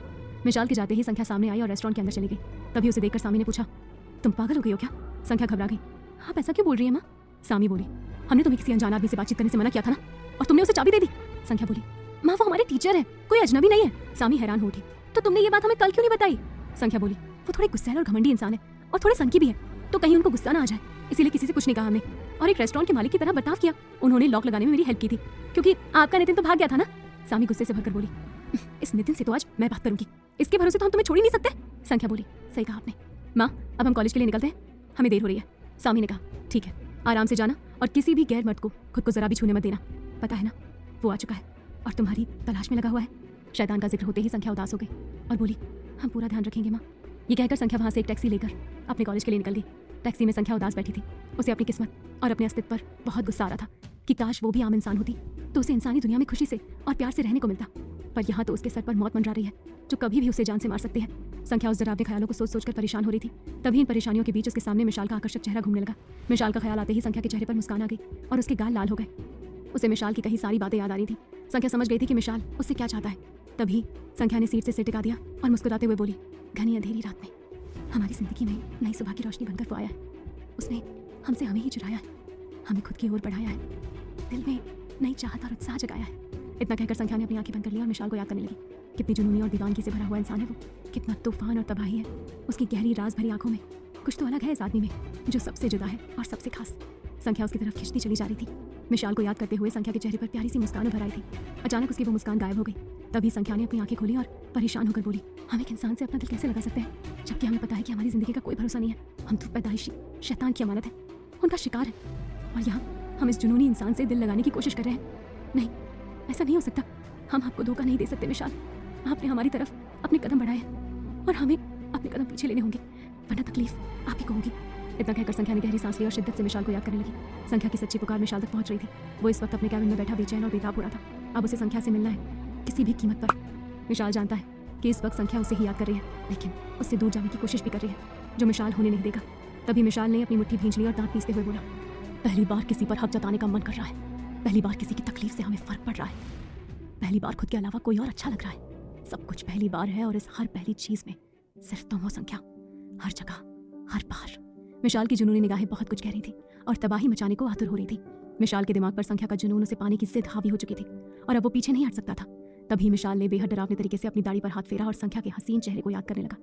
मिशाल के जाते ही संख्या सामने आई और रेस्टोरेंट के अंदर चली गई। तभी उसे देखकर सामी ने पूछा, तुम पागल हो गई हो क्या? संख्या घबरा गई। आप ऐसा क्यों बोल रही है माँ? सामी बोली, हमने तुम्हें किसी अनजान आदमी से बातचीत करने से मना किया था ना, और तुमने उसे चाबी दे दी। संख्या बोली, माँ वो हमारे टीचर है, कोई अजनबी नहीं है। सामी हैरान हो उठी, तो तुमने ये बात हमें कल क्यों नहीं बताई? संख्या बोली, वो थोड़े गुस्सैल और घमंडी इंसान है और थोड़े सनकी भी है, तो कहीं उनको गुस्सा ना आ जाए, इसीलिए किसी से कुछ नहीं कहा हमने, और एक रेस्टोरेंट के मालिक की तरह बर्ताव किया। उन्होंने लॉक लगाने में मेरी हेल्प की थी, क्योंकि आपका नितिन तो भाग गया था ना। सामी गुस्से से भरकर बोली, इस नितिन से तो आज मैं बात करूंगी, इसके भरोसे तो हम तुम्हें छोड़ ही नहीं सकते। संख्या बोली, सही कहा आपने माँ, अब हम कॉलेज के लिए निकलते हैं, हमें देर हो रही है। सामी ने कहा, ठीक है, आराम से जाना और किसी भी गैर मर्द को खुद को जरा भी छूने मत देना। पता है ना, वो आ चुका है और तुम्हारी तलाश में लगा हुआ है। शैतान का जिक्र होते ही संख्या उदास हो गई और बोली, हम पूरा ध्यान रखेंगे माँ। ये कहकर संख्या वहां से एक टैक्सी लेकर अपने कॉलेज के लिए निकल गई। टैक्सी में संख्या उदास बैठी थी। उसे अपनी किस्मत और अपने अस्तित्व पर बहुत गुस्सा आ रहा था कि काश वो भी आम इंसान होती तो उसे इंसानी दुनिया में खुशी से और प्यार से रहने को मिलता, पर यहाँ तो उसके सर पर मौत मंडरा रही है, जो कभी भी उसे जान से मार सकती है। संख्या उस डरावने ख्यालों को सोच सोचकर परेशान हो रही थी। तभी इन परेशानियों के बीच उसके सामने मिशाल का आकर्षक चेहरा घूमने लगा। मिशाल का ख्याल आते ही संख्या के चेहरे पर मुस्कान आ गई और उसके गाल लाल हो गए। उसे मिशाल की कही सारी बातें याद आ रही थी। संख्या समझ गई थी कि मिशाल उससे क्या चाहता है। तभी संख्या ने सीट से सिर टिका दिया और मुस्कुराते हुए बोली, घनी अंधेरी रात में हमारी जिंदगी में नई सुबह की रोशनी बनकर वो आया है। उसने हमसे हमें ही चुराया है, हमें खुद की ओर बढ़ाया है, दिल में नई चाहत और उत्साह जगाया है। इतना कहकर संख्या ने अपनी आंखें बंद कर ली और मिशाल को याद करने लगी। कितनी जुनूनी और दीवानगी से भरा हुआ इंसान है वो, कितना तूफान और तबाही है उसकी गहरी राज भरी आंखों में। कुछ तो अलग है इस आदमी में जो सबसे जुदा है और सबसे खास। संख्या उसकी तरफ खिंचती चली जा रही थी। मिशाल को याद करते हुए संख्या के चेहरे पर प्यारी सी मुस्कान उभर आई थी। अचानक उसकी वो मुस्कान गायब हो गई। तभी संख्या ने अपनी आंखें खोली और परेशान होकर बोली, हम एक इंसान से अपना दिल कैसे लगा सकते हैं जबकि हमें पता है कि हमारी जिंदगी का कोई भरोसा नहीं है। हम तो पैदाइशी शैतान की अमानत है, उनका शिकार है, और यहाँ हम इस जुनूनी इंसान से दिल लगाने की कोशिश कर रहे हैं। नहीं, ऐसा नहीं हो सकता। हम आपको धोखा नहीं दे सकते मिशाल। आपने हमारी तरफ अपने कदम बढ़ाए और हमें अपने कदम पीछे लेने होंगे, वरना तकलीफ आप ही को होगी। इतना कहकर संख्या ने गहरी सांस ली और शिद्दत से मिशाल को याद करने लगी। संख्या की सच्ची पुकार मिशाल तक पहुंच रही थी। वो इस वक्त अपने कैबिन में बैठा बेचैन और बेताब हो रहा था। अब उसे संख्या से मिलना है, किसी भी कीमत पर। मिशाल जानता है कि इस वक्त संख्या उसे ही याद कर रही है, लेकिन उससे दूर जाने की कोशिश भी कर रही है, जो मिशाल होने नहीं देगा। तभी मिशाल ने अपनी मुट्ठी भींच ली और दांत पीसते हुए बोला, पहली बार किसी पर हक जताने का मन कर रहा है। पहली बार किसी की तकलीफ से हमें फर्क पड़ रहा है। पहली बार खुद के अलावा कोई और अच्छा लग रहा है। सब कुछ पहली बार है और इस हर पहली चीज में सिर्फ तुम हो संख्या। हर जगह, हर बार। मिशाल की जुनूनी निगाहें बहुत कुछ कह रही थी और तबाही मचाने को आतुर हो रही थी। मिशाल के दिमाग पर संख्या का जुनून उसे पाने की जिद हावी हो चुकी थी और अब वो पीछे नहीं हट सकता था। तभी मिशाल ने बेहद डरावने तरीके से अपनी दाढ़ी पर हाथ फेरा और संख्या के हसीन चेहरे को याद करने लगा।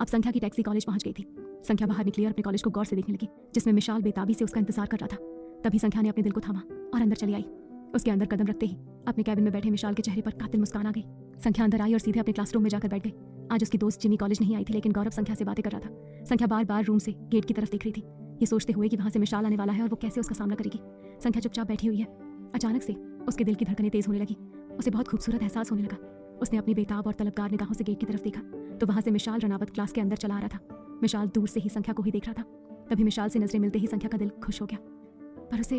अब संख्या की टैक्सी कॉलेज पहुंच गई थी। संख्या बाहर निकली और अपने कॉलेज को गौर से देखने लगी, जिसमें मिशाल बेताबी से उसका इंतजार कर रहा था। तभी संख्या ने अपने दिल को थामा और अंदर चली आई। उसके अंदर कदम रखते ही अपने कैबिन में बैठे मिशाल के चेहरे पर कातिल मुस्कान आ गई। संख्या अंदर आई और सीधे अपने क्लासरूम में जाकर बैठ गई। आज उसकी दोस्त जिमी कॉलेज नहीं आई थी, लेकिन गौरव संख्या से बातें कर रहा था। संख्या बार बार रूम से गेट की तरफ देख रही थी, ये सोचते हुए कि वहां से मिशाल आने वाला है और वो कैसे उसका सामना करेगी। संख्या चुपचाप बैठी हुई है। अचानक से उसके दिल की धड़कनें तेज होने लगी। उसे बहुत खूबसूरत एहसास होने लगा। उसने अपनी बेताब और तलबगार निगाहों से गेट की तरफ देखा तो वहां से मिशाल रनावत क्लास के अंदर चला आ रहा था। मिशाल दूर से ही संख्या को ही देख रहा था। तभी मिशाल से नजरें मिलते ही संख्या का दिल खुश हो गया, पर उसे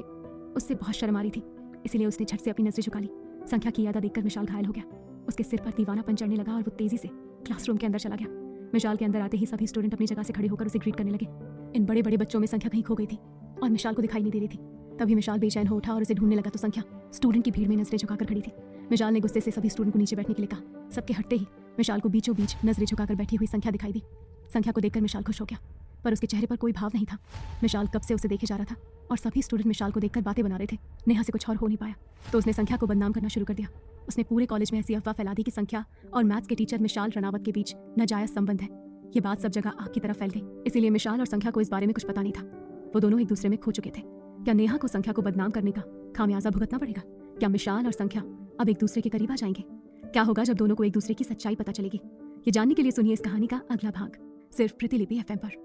उससे बहुत शर्म आ रही थी, इसीलिए उसने झट से अपनी नजरें झुका ली। संख्या की यादा देखकर मिशाल घायल हो गया। उसके सिर पर दीवानापन चढ़ने लगा और वो तेजी से क्लासरूम के अंदर चला गया। मिशाल के अंदर आते ही सभी स्टूडेंट अपनी जगह से खड़े होकर उसे ग्रीट करने लगे। इन बड़े बड़े बच्चों में संख्या कहीं खो गई थी और मिशाल को दिखाई नहीं दे रही थी। तभी मिशाल बेचैन हो उठा और उसे ढूंढने लगा तो संख्या स्टूडेंट की भीड़ में नजरें झुकाकर खड़ी थी। मिशाल ने गुस्से से सभी स्टूडेंट को नीचे बैठने के लिए कहा। सबके हटते ही मिशाल को बीचों बीच नजरें झुकाकर बैठी हुई संख्या दिखाई दी। संख्या को देखकर मिशाल खुश हो गया, पर उसके चेहरे पर कोई भाव नहीं था। मिशाल कब से उसे देखे जा रहा था और सभी स्टूडेंट मिशाल को देखकर बातें बना रहे थे। नेहा से कुछ और हो नहीं पाया तो उसने संख्या को बदनाम करना शुरू कर दिया। उसने पूरे कॉलेज में ऐसी अफवाह फैला दी कि संख्या और मैथ्स के टीचर मिशाल रनावत के बीच नाजायज संबंध है। ये बात सब जगह आग की तरफ फैल गई, इसीलिए मिशाल और संख्या को इस बारे में कुछ पता नहीं था। वो दोनों एक दूसरे में खो चुके थे। क्या नेहा को संख्या को बदनाम करने का खामियाजा भुगतना पड़ेगा? क्या मिशाल और संख्या अब एक दूसरे के करीब आ जाएंगे? क्या होगा जब दोनों को एक दूसरे की सच्चाई पता चलेगी? ये जानने के लिए सुनिए इस कहानी का अगला भाग, सिर्फ प्रतिलिपि FM पर।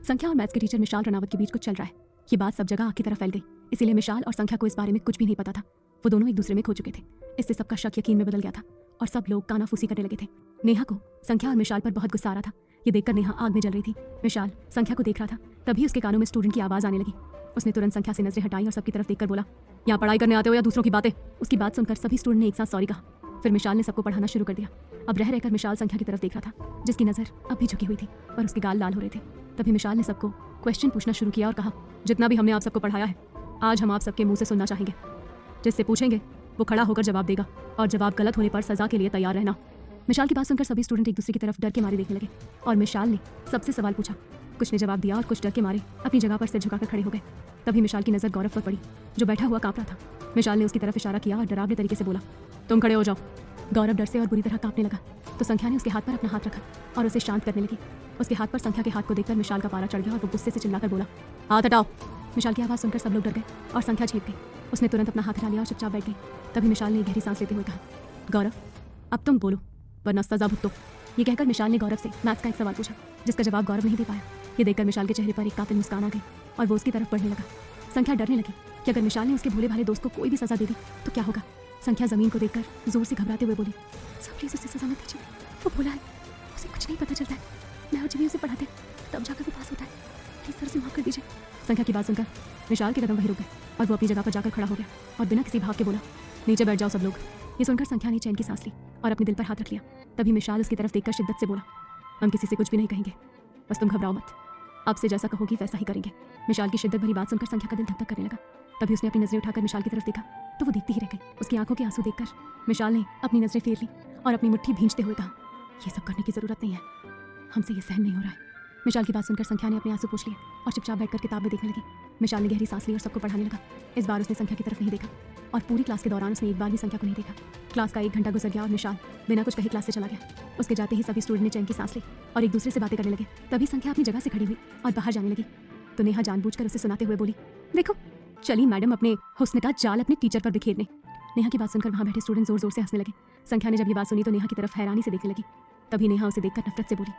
संख्या और मैथ्स के टीचर मिशाल रनावत के बीच कुछ चल रहा है। ये बात सब जगह आग की तरफ फैल गई, इसीलिए मिशाल और संख्या को इस बारे में कुछ भी नहीं पता था। वो दोनों एक दूसरे में खो चुके थे। इससे सबका शक यकीन में बदल गया था और सब लोग कानाफूसी करने लगे थे। नेहा को संख्या और मिशाल पर बहुत गुस्सा आ रहा था। ये देखकर नेहा आग में जल रही थी। मिशाल संख्या को देख रहा था, तभी उसके कानों में स्टूडेंट की आवाज आने लगी। उसने तुरंत संख्या से नजरें हटाई और सबकी तरफ देखकर बोला, यहाँ पढ़ाई करने आते हो या दूसरों की बातें? उसकी बात सुनकर सभी स्टूडेंट ने एक साथ सॉरी कहा। फिर मिशाल ने सबको पढ़ाना शुरू कर दिया। अब रह रहकर मिशाल संख्या की तरफ देख रहा था, जिसकी नजर अब भी झुकी हुई थी और उसके गाल लाल हो रहे थे। तभी मिशाल ने सबको क्वेश्चन पूछना शुरू किया और कहा, जितना भी हमने आप सबको पढ़ाया है, आज हम आप सबके मुंह से सुनना चाहेंगे। जिससे पूछेंगे वो खड़ा होकर जवाब देगा और जवाब गलत होने पर सजा के लिए तैयार रहना। मिशाल की बात सुनकर सभी स्टूडेंट एक दूसरे की तरफ डर के मारे देखने लगे और मिशाल ने सबसे सवाल पूछा। कुछ ने जवाब दिया और कुछ डर के मारे अपनी जगह पर सिर झुकाकर खड़े हो गए। तभी मिशाल की नजर गौरव पर पड़ी, जो बैठा हुआ कांप रहा था। मिशाल ने उसकी तरफ इशारा किया और डरावने तरीके से बोला, तुम खड़े हो जाओ। गौरव डर से और बुरी तरह कांपने लगा तो संख्या ने उसके हाथ पर अपना हाथ रखा और उसे शांत करने लगी। उसके हाथ पर संख्या के हाथ को देखकर मिशाल का पारा चढ़ गया और वो गुस्से से चिल्लाकर बोला, हाथ हटाओ। मिशाल की आवाज़ सुनकर सब लोग डर गए और संख्या झेप गई। उसने तुरंत अपना हाथ हटा लिया और चुपचाप बैठ गई। तभी मिशाल ने गहरी सांस लेते हुए कहा, गौरव अब तुम बोलो वरना सजा भुगतो। ये कहकर मिशाल ने गौरव से मैथ्स का एक सवाल पूछा, जिसका जवाब गौरव नहीं दे पाया। ये देखकर मिशाल के चेहरे पर एक कातिल मुस्कान आ गई और वो उसकी तरफ बढ़ने लगा। संख्या डरने लगी कि अगर मिशाल ने उसके भोले भाले दोस्त को कोई भी सजा दे दी तो क्या होगा। संख्या जमीन को देखकर जोर से घबराते हुए बोली, सर प्लीज उसे सजा मत दीजिए, वो भोला है, उसे कुछ नहीं पता चलता है। मैं और जिमी उसे पढ़ाते तब जाकर वो पास होता है, प्लीज सर उसे माफ कर दीजिए। संख्या की बात सुनकर मिशाल के कदम वहीं रुक गए और वो अपनी जगह पर जाकर खड़ा हो गया और बिना किसी भाव के बोला, नीचे बैठ जाओ सब लोग। ये सुनकर संख्या ने चैन की सांस ली और अपने दिल पर हाथ रख लिया। तभी मिशाल उसकी तरफ देखकर शिद्दत से बोला, हम किसी से कुछ भी नहीं कहेंगे, बस तुम घबराओ मत, आपसे जैसा कहोगी वैसा ही करेंगे। मिशाल की शिद्दत भरी बात सुनकर संख्या का दिल धक धक करने लगा। तभी उसने अपनी नजरें उठाकर मिशाल की तरफ देखा तो वो देखती ही रह गई। उसकी आंखों के आंसू देखकर मिशाल ने अपनी नजरें फेर ली और अपनी मुट्ठी भींचते हुए कहा, ये सब करने की जरूरत नहीं है, हमसे ये सहन नहीं हो रहा है। मिशाल की बात सुनकर संख्या ने अपने आंसू पोंछ लिए और चुपचाप बैठकर किताब में देखने लगी। मिशाल ने गहरी सांस ली और सबको पढ़ाने लगा। इस बार उसने संख्या की तरफ नहीं देखा और पूरी क्लास के दौरान उसने एक बार भी संख्या को नहीं देखा। क्लास का 1 घंटा गुजर गया और मिशाल बिना कुछ कहे क्लास से चला गया। उसके जाते ही सभी स्टूडेंट ने चैन की सांस ली और एक दूसरे से बातें करने लगे। तभी संख्या अपनी जगह से खड़ी हुई और बाहर जाने लगी तो नेहा जानबूझकर उसे सुनाते हुए बोली, देखो चली मैडम अपने हुस्न का जाल अपने टीचर पर बिखेरने। नेहा की बात सुनकर वहां बैठे स्टूडेंट जोर जोर से हंसने लगे। संख्या ने जब ये बात सुनी तो नेहा की तरफ हैरानी से देखने लगी। तभी नेहा उसे देखकर नफरत से बोली,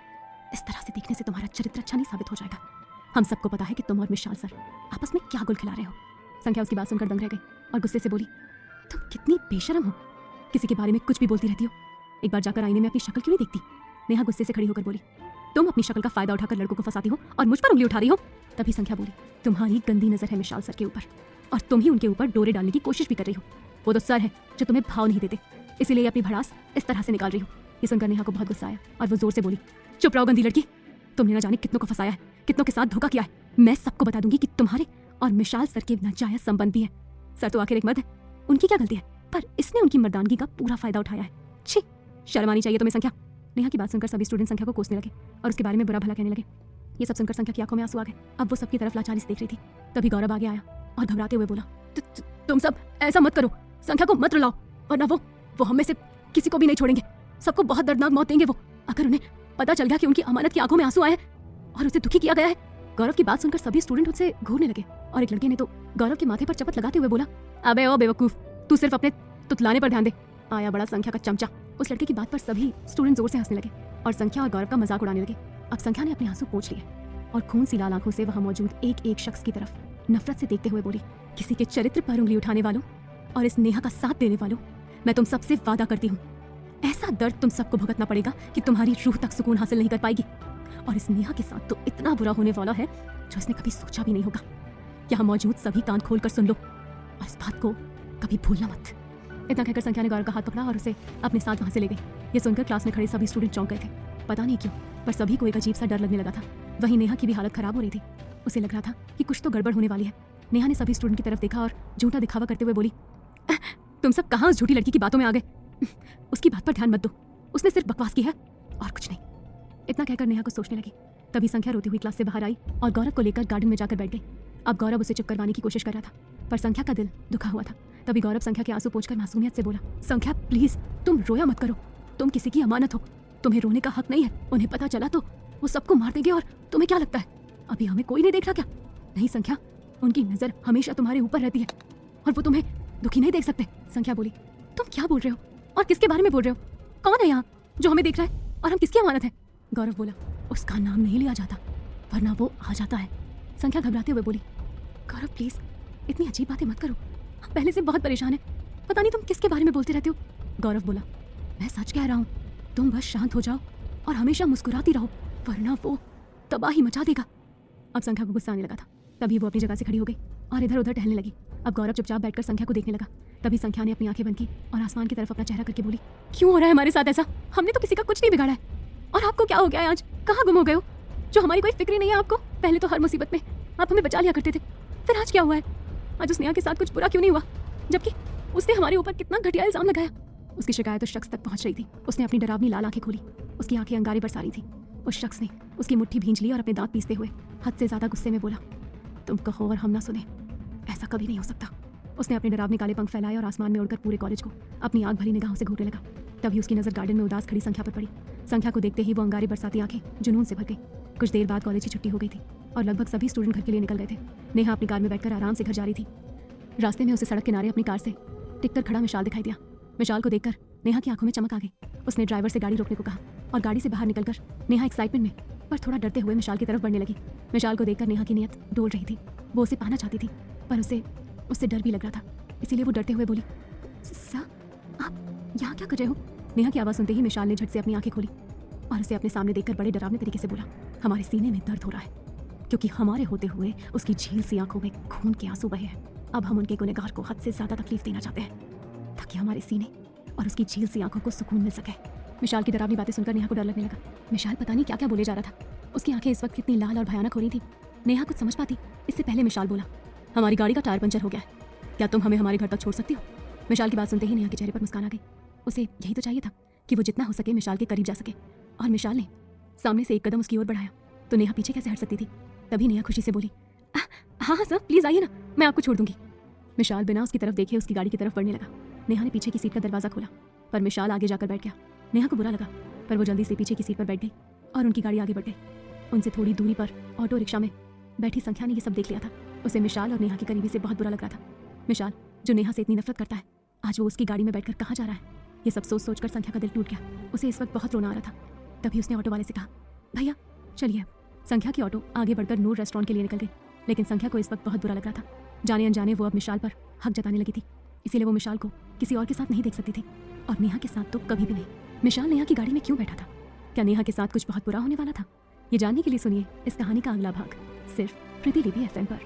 इस तरह से देखने से तुम्हारा चरित्र अच्छा नहीं साबित हो जाएगा। हम सबको पता है कि तुम और मिशाल सर आपस में क्या गुल खिला रहे हो। संख्या उसकी बात सुनकर दंग रह गई और गुस्से से बोली, तुम कितनी बेशरम हो, किसी के बारे में कुछ भी बोलती रहती हो। एक बार जाकर आईने में अपनी शक्ल क्यों नहीं देखती? नेहा गुस्से से खड़ी होकर बोली, तुम अपनी शक्ल का फायदा उठाकर लड़कों को फंसाती हो और मुझ पर उंगली उठा रही हो। तभी संख्या बोली, तुम्हारी गंदी नजर है मिशाल सर के ऊपर और तुम ही उनके ऊपर डोरे डालने की कोशिश भी कर रही हो। वो तो सर है जो तुम्हें भाव नहीं देते, इसीलिए अपनी भड़ास इस तरह से निकाल रही हो। ये सुनकर नेहा को बहुत गुस्सा आया और वो जोर से बोली, चुप रहो गंदी लड़की, तुमने न जाने कितनों को फंसाया है, कितनों के साथ धोखा किया है। मैं सबको बता दूंगी कि तुम्हारे और मिशाल सर के नाजायज संबंध भी है। सर तो आखिर एक मर्द है, उनकी क्या गलती है, पर इसने उनकी मर्दानगी का पूरा फायदा उठाया है। छी, शर्म आनी चाहिए तुम्हें संख्या। नेहा की बात सुनकर सभी स्टूडेंट संख्या को कोसने लगे और उसके बारे में बुरा भला कहने लगे। ये सब सुनकर संख्या की आंखों में आंसू आ गए। अब वो सबकी तरफ लाचारी से देख रही थी। तभी गौरव आगे आया और घबराते हुए बोला, तुम सब ऐसा मत करो, संख्या को मत रुलाओ, वरना वो हम में से किसी को भी नहीं छोड़ेंगे। सबको बहुत दर्दनाक मौत देंगे वो, अगर उन्हें पता चल गया कि उनकी अमानत की आंखों में आंसू आए हैं और उसे दुखी किया गया है। गौरव की बात सुनकर सभी स्टूडेंट उससे घूरने लगे और एक लड़के ने तो गौरव के माथे पर चपत लगाते हुए बोला, अबे ओ बेवकूफ, तू सिर्फ अपने तुतलाने पर ध्यान दे, आया बड़ा संख्या का चमचा। उस लड़के की बात पर सभी स्टूडेंट जोर से हंसने लगे और संख्या और गौरव का मजाक उड़ाने लगे। अब संख्या ने अपने आंसू पोंछ लिए और खून सी लाल आंखों से वहां मौजूद एक एक शख्स की तरफ नफरत से देखते हुए बोली, किसी के चरित्र पर उंगली उठाने वालों और इस नेहा का साथ देने वालों, मैं तुम सबसे वादा करती हूँ, ऐसा दर्द तुम सबको भुगतना पड़ेगा कि तुम्हारी रूह तक सुकून हासिल नहीं कर पाएगी। और इस नेहा के साथ तो इतना बुरा होने वाला है जो इसने कभी सोचा भी नहीं होगा। यहाँ मौजूद सभी कान खोल कर सुन लो और इस बात को कभी भूलना मत। इतना कहकर संख्या ने गौरव का हाथ पकड़ा और उसे अपने साथ वहां से ले गई। ये सुनकर क्लास में खड़े सभी स्टूडेंट चौंक गए थे। पता नहीं क्यों, पर सभी को एक अजीब सा डर लगने लगा था। वहीं नेहा की भी हालत खराब हो रही थी। उसे लग रहा था कि कुछ तो गड़बड़ होने वाली है। नेहा ने सभी स्टूडेंट की तरफ देखा और झूठा दिखावा करते हुए बोली, तुम सब कहाँ उस झूठी लड़की की बातों में आ गए? उसकी बात पर ध्यान मत दो, उसने सिर्फ बकवास की है और कुछ नहीं। इतना कहकर नेहा को सोचने लगी। तभी संख्या रोती हुई क्लास से बाहर आई और गौरव को लेकर गार्डन में जाकर बैठ गई। अब गौरव उसे चुप करवाने की कोशिश कर रहा था, पर संख्या का दिल दुखा हुआ था। तभी गौरव संख्या के आंसू पोंछकर मासूमियत से बोला, संख्या प्लीज, तुम रोया मत करो, तुम किसी की अमानत हो, तुम्हें रोने का हक नहीं है। उन्हें पता चला तो वो सबको मार देंगे और तुम्हें क्या लगता है अभी हमें कोई नहीं देख रहा क्या? नहीं संख्या, उनकी नजर हमेशा तुम्हारे ऊपर रहती है और वो तुम्हें दुखी नहीं देख सकते। संख्या बोली, तुम क्या बोल रहे हो और किसके बारे में बोल रहे हो? कौन है यहाँ जो हमें देख रहा है और हम किसकी अमानत है? गौरव बोला, उसका नाम नहीं लिया जाता वरना वो आ जाता है। संख्या घबराते हुए बोली, गौरव प्लीज इतनी अजीब बातें मत करो, हम पहले से बहुत परेशान हैं, पता नहीं तुम किसके बारे में बोलते रहते हो। गौरव बोला, मैं सच कह रहा हूँ, तुम बस शांत हो जाओ और हमेशा मुस्कुराती रहो वरना वो तबाही मचा देगा। अब संख्या को गुस्सा आने लगा था। तभी वो अपनी जगह से खड़ी हो गई और इधर उधर टहलने लगी। अब गौरव चुपचाप बैठकर संख्या को देखने लगा। तभी संख्या ने अपनी आंखें बंद की और आसमान की तरफ अपना चेहरा करके बोली, क्यों हो रहा है हमारे साथ ऐसा? हमने तो किसी का कुछ नहीं बिगाड़ा है और आपको क्या हो गया है? आज कहाँ गुम हो गए हो जो हमारी कोई फिक्र ही नहीं है आपको? पहले तो हर मुसीबत में आप हमें बचा लिया करते थे, फिर आज क्या हुआ है? आज उस नेहा के साथ कुछ बुरा क्यों नहीं हुआ, जबकि उसने हमारे ऊपर कितना घटिया इल्जाम लगाया? उसकी शिकायत उस शख्स तक पहुंच रही थी। उसने अपनी डरावनी लाल आंखें खोली, उसकी आंखें अंगारे बरसा रही थी। उस शख्स ने उसकी मुट्ठी भींच ली और अपने दांत पीसते हुए हद से ज्यादा गुस्से में बोला, तुम कहो और हम ना सुने, ऐसा कभी नहीं हो सकता। उसने अपने डरावने काले पंख फैलाए और आसमान में उड़कर पूरे कॉलेज को अपनी आग भरी निगाहों से घूरने लगा। तभी उसकी नजर गार्डन में उदास खड़ी संख्या पर पड़ी। संख्या को देखते ही वो अंगारे बरसाती आंखें जुनून से भर गई। कुछ देर बाद कॉलेज की छुट्टी हो गई थी और लगभग सभी स्टूडेंट घर के लिए निकल गए थे। नेहा अपनी कार में बैठकर आराम से घर जा रही थी। रास्ते में उसे सड़क किनारे अपनी कार से टिककर खड़ा मिशाल दिखाई दिया। मिशाल को देखकर नेहा की आंखों में चमक आ गई। उसने ड्राइवर से गाड़ी रोकने को कहा और गाड़ी से बाहर निकलकर नेहा एक्साइटमेंट में पर थोड़ा डरते हुए मिशाल की तरफ बढ़ने लगी। मिशाल को देखकर नेहा की नीयत डोल रही थी। वो उसे पाना चाहती थी पर उससे डर भी लग रहा था, इसीलिए वो डरते हुए बोली, सर आप यहाँ क्या कर रहे हो? नेहा की आवाज़ सुनते ही मिशाल ने झट से अपनी आंखें खोली और उसे अपने सामने देखकर बड़े डरावने तरीके से बोला, हमारे सीने में दर्द हो रहा है क्योंकि हमारे होते हुए उसकी झील सी आंखों में खून के आंसू बहे हैं। अब हम उनके गुनहगार को हद से ज्यादा तकलीफ देना चाहते हैं ताकि हमारे सीने और उसकी झील सी आंखों को सुकून मिल सके। मिशाल की डरावनी बातें सुनकर नेहा को डर लगने लगा। मिशाल पता नहीं क्या क्या बोले जा रहा था। उसकी आंखें इस वक्त कितनी लाल और भयानक हो रही थी, नेहा कुछ समझ पाती इससे पहले मिशाल बोला, हमारी गाड़ी का टायर पंचर हो गया है, क्या तुम हमें हमारे घर तक छोड़ सकती हो? मिशाल की बात सुनते ही नेहा के चेहरे पर मुस्कान आ गई। उसे यही तो चाहिए था कि वो जितना हो सके मिशाल के करीब जा सके, और मिशाल ने सामने से एक कदम उसकी ओर बढ़ाया तो नेहा पीछे कैसे हट सकती थी। तभी नेहा खुशी से बोली, हाँ हाँ सर प्लीज आइए ना, मैं आपको छोड़ दूंगी। मिशाल बिना उसकी तरफ देखे उसकी गाड़ी की तरफ बढ़ने लगा। नेहा ने पीछे की सीट का दरवाजा खोला पर मिशाल आगे जाकर बैठ गया। नेहा को बुरा लगा पर वो जल्दी से पीछे की सीट पर बैठ गई और उनकी गाड़ी आगे बढ़ गई। उनसे थोड़ी दूरी पर ऑटो रिक्शा में बैठी संख्या ने ये सब देख लिया था। उसे मिशाल और नेहा की करीबी से बहुत बुरा लग रहा था। मिशाल जो नेहा से इतनी नफरत करता है, आज वो उसकी गाड़ी में बैठकर कहाँ जा रहा है? ये सब सोच सोचकर संख्या का दिल टूट गया। उसे इस वक्त बहुत रोना आ रहा था। तभी उसने ऑटो वाले से कहा, भैया चलिए। संख्या की ऑटो आगे बढ़कर नूर रेस्टोरेंट के लिए निकल गई, लेकिन संख्या को इस वक्त बहुत बुरा लग रहा था। जाने अनजाने वो अब मिशाल पर हक जताने लगी थी, इसीलिए वो मिशाल को किसी और के साथ नहीं देख सकती थी और नेहा के साथ तो कभी भी नहीं। मिशाल नेहा की गाड़ी में क्यों बैठा था? क्या नेहा के साथ कुछ बहुत बुरा होने वाला था? ये जानने के लिए सुनिए इस कहानी का अगला भाग, सिर्फ प्रतिलिपि एफएम पर।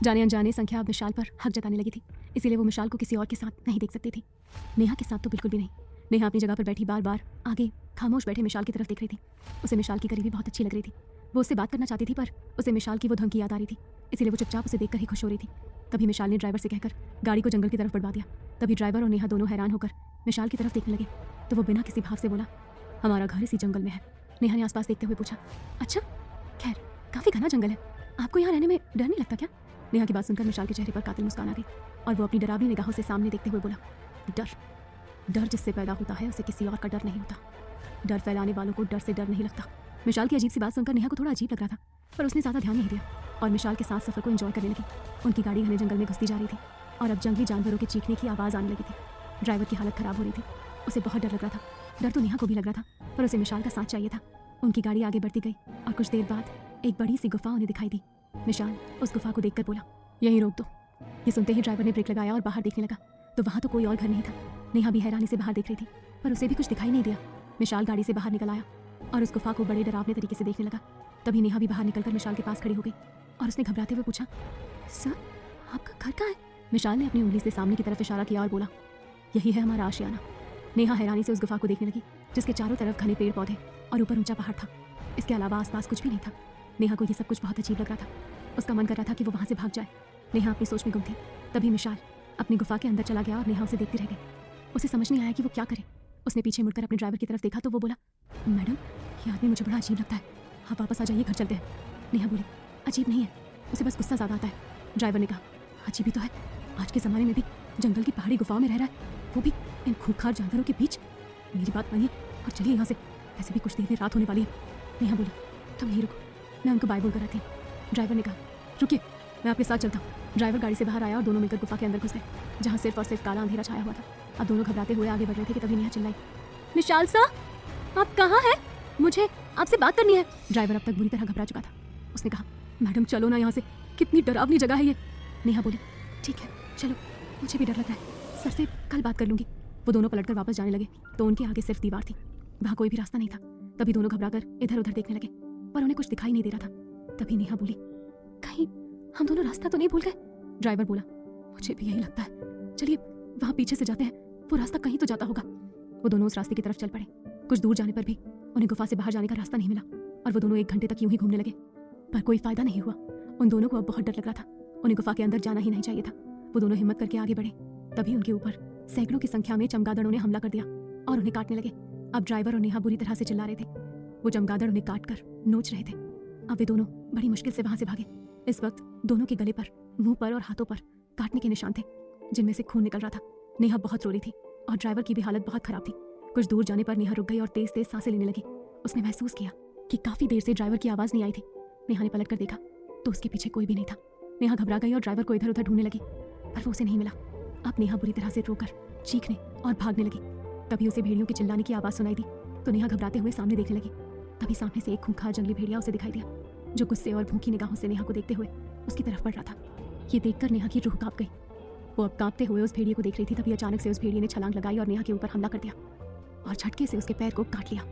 जाने अनजाने संख्या अब मिशाल पर हक जताने लगी थी, इसीलिए वो मिशाल को किसी और के साथ नहीं देख सकती थी। नेहा के साथ तो बिल्कुल भी नहीं। नेहा अपनी जगह पर बैठी बार बार आगे खामोश बैठे मिशाल की तरफ देख रही थी। उसे मिशाल की करीबी बहुत अच्छी लग रही थी। वो उससे बात करना चाहती थी, पर उसे मिशाल की वो धमकी याद आ रही थी, इसीलिए वो चुपचाप उसे देखकर ही खुश हो रही थी। तभी मिशाल ने ड्राइवर से कहकर गाड़ी को जंगल की तरफ बढ़वा दिया। तभी ड्राइवर और नेहा दोनों हैरान होकर मिशाल की तरफ देखने लगे, तो वो बिना किसी भाव से बोला, हमारा घर इसी जंगल में है। नेहा ने आसपास देखते हुए पूछा, अच्छा, खैर काफ़ी घना जंगल है, आपको यहाँ रहने में डर नहीं लगता क्या? नेहा की बात सुनकर मिशाल के चेहरे पर कातिल मुस्कान आ गई और वो अपनी डरावनी निगाहों से सामने देखते हुए बोला, डर जिससे पैदा होता है उसे किसी और का डर नहीं होता। डर फैलाने वालों को डर से डर नहीं लगता। मिशाल की अजीब सी बात सुनकर नेहा को थोड़ा अजीब लग रहा था, पर उसने ज़्यादा ध्यान नहीं दिया और मिशाल के साथ सफ़र को एंजॉय करने लगी। उनकी गाड़ी घने जंगल में घुसती जा रही थी और अब जंगली जानवरों के चीखने की आवाज़ आने लगी थी। ड्राइवर की हालत ख़राब हो रही थी, उसे बहुत डर लग रहा था। डर तो नेहा को भी लग रहा था, पर उसे मिशाल का साथ चाहिए था। उनकी गाड़ी आगे बढ़ती गई और कुछ देर बाद एक बड़ी सी गुफा उन्हें दिखाई दी। मिशाल उस गुफा को देखकर बोला, यहीं रोक दो। ये सुनते ही ड्राइवर ने ब्रेक लगाया और बाहर देखने लगा, तो वहाँ तो कोई और घर नहीं था। नेहा भी हैरानी से बाहर देख रही थी, पर उसे भी कुछ दिखाई नहीं दिया। मिशाल गाड़ी से बाहर निकल आया और उस गुफा को बड़े डरावने तरीके से देखने लगा। तभी नेहा भी बाहर निकलकर मिशाल के पास खड़ी हो गई और उसने घबराते हुए पूछा, सर आपका घर कहाँ है? मिशाल ने अपनी उंगली से सामने की तरफ इशारा किया और बोला, यही है हमारा आशियाना। नेहा हैरानी से उस गुफा को देखने लगी, जिसके चारों तरफ घने पेड़ पौधे और ऊपर ऊंचा पहाड़ था। इसके अलावा आसपास कुछ भी नहीं था। नेहा को ये सब कुछ बहुत अजीब लग रहा था। उसका मन कर रहा था कि वो वहाँ से भाग जाए। नेहा अपनी सोच में गुम थी। तभी मिशाल अपनी गुफा के अंदर चला गया और नेहा उसे देखती रह गई। उसे समझ नहीं आया कि वो क्या करे। उसने पीछे मुड़कर अपने ड्राइवर की तरफ देखा तो वो बोला, मैडम ये आदमी मुझे बड़ा अजीब लगता है, आप वापस आ जाइए, घर चलते हैं। नेहा बोली, अजीब नहीं है, उसे बस गुस्सा ज़्यादा आता है। ड्राइवर ने कहा, अजीब ही तो है, आज के ज़माने में भी जंगल की पहाड़ी गुफाओं में रह रहा है, वो भी इन खूंखार जानवरों के बीच। मेरी बात मानिए और चलिए यहाँ से, वैसे भी कुछ देर में रात होने वाली है। नेहा बोली, तुम यहीं रुको, मैं उनको बाय बोल कर आती हूँ। ड्राइवर ने कहा, रुकिए, मैं आपके साथ चलता हूँ। ड्राइवर गाड़ी से बाहर आया और दोनों मिलकर गुफा के अंदर घुस गए, जहाँ सिर्फ और सिर्फ काला अंधेरा छाया हुआ था। अब दोनों घबराते हुए आगे बढ़ रहे थे कि तभी नेहा चिल्लाई, मिशाल सा, आप कहाँ हैं? मुझे आपसे बात करनी है। ड्राइवर अब तक बुरी तरह घबरा चुका था। उसने कहा, मैडम चलो ना यहाँ से, कितनी डरावनी जगह है ये। नेहा बोली, ठीक है चलो, मुझे भी डर लग रहा है, सर से कल बात कर लूँगी। वो दोनों पलटकर वापस जाने लगे तो उनके आगे सिर्फ दीवार थी, वहाँ कोई भी रास्ता नहीं था। तभी दोनों घबराकर इधर उधर देखने लगे, पर उन्हें कुछ दिखाई नहीं दे रहा था। तभी नेहा बोली, कहीं हम दोनों रास्ता तो नहीं भूल गए? ड्राइवर बोला, मुझे भी यही लगता है, चलिए वहाँ पीछे से जाते हैं, वो रास्ता कहीं तो जाता होगा। वो दोनों उस रास्ते की तरफ चल पड़े। कुछ दूर जाने पर भी उन्हें गुफा से बाहर जाने का रास्ता नहीं मिला और वो दोनों 1 घंटे तक यूं ही घूमने लगे, पर कोई फायदा नहीं हुआ। उन दोनों को अब बहुत डर लग रहा था, उन्हें गुफा के अंदर जाना ही नहीं चाहिए था। वो दोनों हिम्मत करके आगे बढ़े। तभी उनके ऊपर सैकड़ों की संख्या में चमगादड़ों ने हमला कर दिया और उन्हें काटने लगे। अब ड्राइवर और नेहा बुरी तरह से चिल्ला रहे थे। वो चमगादड़ उन्हें काट कर नोच रहे थे। अब वे दोनों बड़ी मुश्किल से वहां से भागे। इस वक्त दोनों के गले पर, मुंह पर और हाथों पर काटने के निशान थे, जिनमें से खून निकल रहा था। नेहा बहुत रो रही थी और ड्राइवर की भी हालत बहुत खराब थी। कुछ दूर जाने पर नेहा रुक गई और तेज तेज सांसें लेने लगी। उसने महसूस किया कि काफी देर से ड्राइवर की आवाज नहीं आई थी। नेहा ने पलट कर देखा तो उसके पीछे कोई भी नहीं था। नेहा घबरा गई और ड्राइवर को इधर उधर ढूंढने लगी, पर वो उसे नहीं मिला। अब नेहा बुरी तरह से रोकर, चीखने और भागने लगी। तभी उसे भेड़ियों की चिल्लाने की आवाज सुनाई दी तो नेहा घबराते हुए सामने देखने लगी। तभी सामने से एक खूंखार जंगली भेड़िया उसे दिखाई दिया, जो गुस्से और भूखी निगाहों से नेहा को देखते हुए उसकी तरफ बढ़ रहा था। ये देखकर नेहा की रूह कांप गई। वो अब कांपते हुए उस भेड़िए को देख रही थी। तभी अचानक से उस भेड़िए ने छलांग लगाई और नेहा के ऊपर हमला कर दिया और झटके से उसके पैर को काट लिया।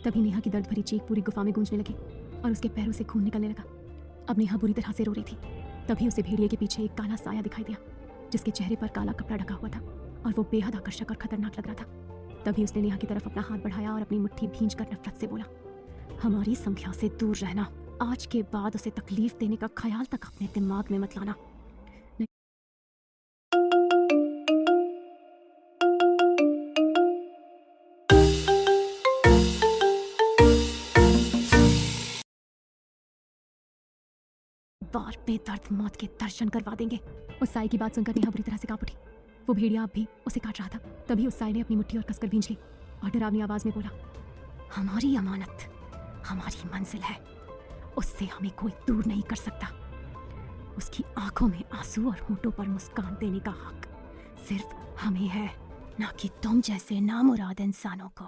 तभी नेहा की दर्द भरी चीख पूरी गुफा में गूंजने लगी और उसके पैरों से खून निकलने लगा। अब नेहा बुरी तरह से रो रही थी। तभी उसे भेड़िए के पीछे एक काला साया दिखाई दिया, जिसके चेहरे पर काला कपड़ा ढका हुआ था और वो बेहद आकर्षक और खतरनाक लग रहा था। तभी उसने नेहा की तरफ अपना हाथ बढ़ाया और अपनी मुट्ठी भींचकर नफरत से बोला, हमारी संख्या से दूर रहना। आज के बाद उसे तकलीफ देने का ख्याल तक अपने दिमाग में मत लाना। बार बेदर्द मौत के दर्शन करवा देंगे। उस साई की बात सुनकर नेहा बुरी तरह से कांप उठी। वो भेड़िया अब भी उसे काट रहा था। तभी उस साई ने अपनी मुट्ठी और कसकर भींच ली और डरावनी आवाज में बोला, हमारी अमानत हमारी मंजिल है, उससे हमें कोई दूर नहीं कर सकता। उसकी आंखों में आंसू और होठों पर मुस्कान देने का हक सिर्फ हमें है, ना कि तुम जैसे नामुराद इंसानों को।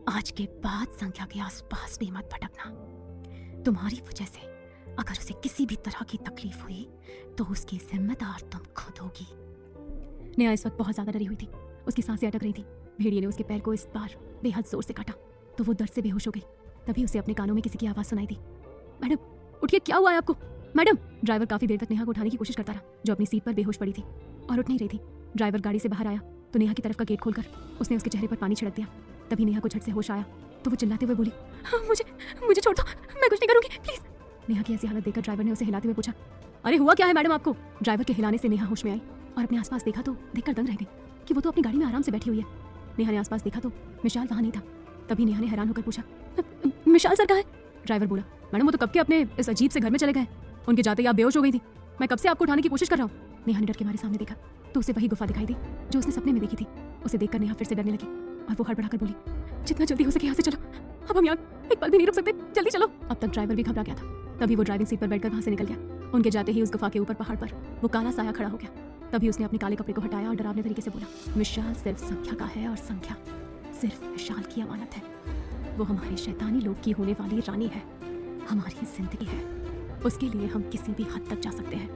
आज के बाद संख्या के आसपास भी मत भटकना। तुम्हारी वजह से अगर उसे किसी भी तरह की तकलीफ हुई तो उसकी जिम्मेदार तुम खुद होगी। नेहा इस वक्त बहुत ज्यादा डरी हुई थी। उसकी सांसें अटक रही थी। भेड़िए ने उसके पैर को इस बार बेहद जोर से काटा तो वो दर्द से बेहोश हो गई। तभी उसे अपने कानों में किसी की आवाज़ सुनाई दी। मैडम उठिए, क्या हुआ है आपको? मैडम। ड्राइवर काफ़ी देर तक नेहा को उठाने की कोशिश करता रहा, जो अपनी सीट पर बेहोश पड़ी थी और उठ नहीं रही थी। ड्राइवर गाड़ी से बाहर आया तो नेहा की तरफ का गेट खोलकर उसने उसके चेहरे पर पानी छिड़क दिया। तभी नेहा को झट से होश आया तो वो चिल्लाते हुए बोली, मुझे छोड़ दो, मैं कुछ नहीं करूँगी, प्लीज़। नेहा की ऐसी हालत देखकर ड्राइवर ने उसे हिलाते हुए पूछा, अरे हुआ क्या है मैडम आपको? ड्राइवर के हिलाने से नेहा होश में आई और अपने आसपास देखा तो देखकर दंग रह गई कि वो तो अपनी गाड़ी में आराम से बैठी हुई है। नेहा ने आसपास देखा तो विशाल वहाँ नहीं था। तभी नेहा ने हैरान होकर पूछा, विशाल सर कहाँ है? ड्राइवर बोला, मैडम वो तो कब के अपने इस अजीब से घर में चले गए, उनके जाते ही आप बेहोश हो गई थी। मैं कब से आपको उठाने की कोशिश कर रहा हूँ। नेहा ने डर के मारे सामने देखा तो उसे वही गुफा दिखाई दी जो उसने सपने में देखी थी। उसे देखकर नेहा फिर से डरने लगी और वो हड़बड़ाकर बोली, जितना जल्दी हो सके यहाँ से चलो, अब हम यहाँ एक पल भी नहीं रुक सकते, जल्दी चलो। अब तक ड्राइवर भी घबरा गया था। तभी वो ड्राइविंग सीट पर बैठकर वहाँ से निकल गया। उनके जाते ही उस गुफा के ऊपर पहाड़ पर वो काला साया खड़ा हो गया। तभी उसने अपने काले कपड़े को हटाया और डरावने तरीके से बोला, विशाल सिर्फ संख्या का है और संख्या सिर्फ विशाल की अमानत है। वो हमारे शैतानी लोग की होने वाली रानी है, हमारी जिंदगी है। उसके लिए हम किसी भी हद तक जा सकते हैं,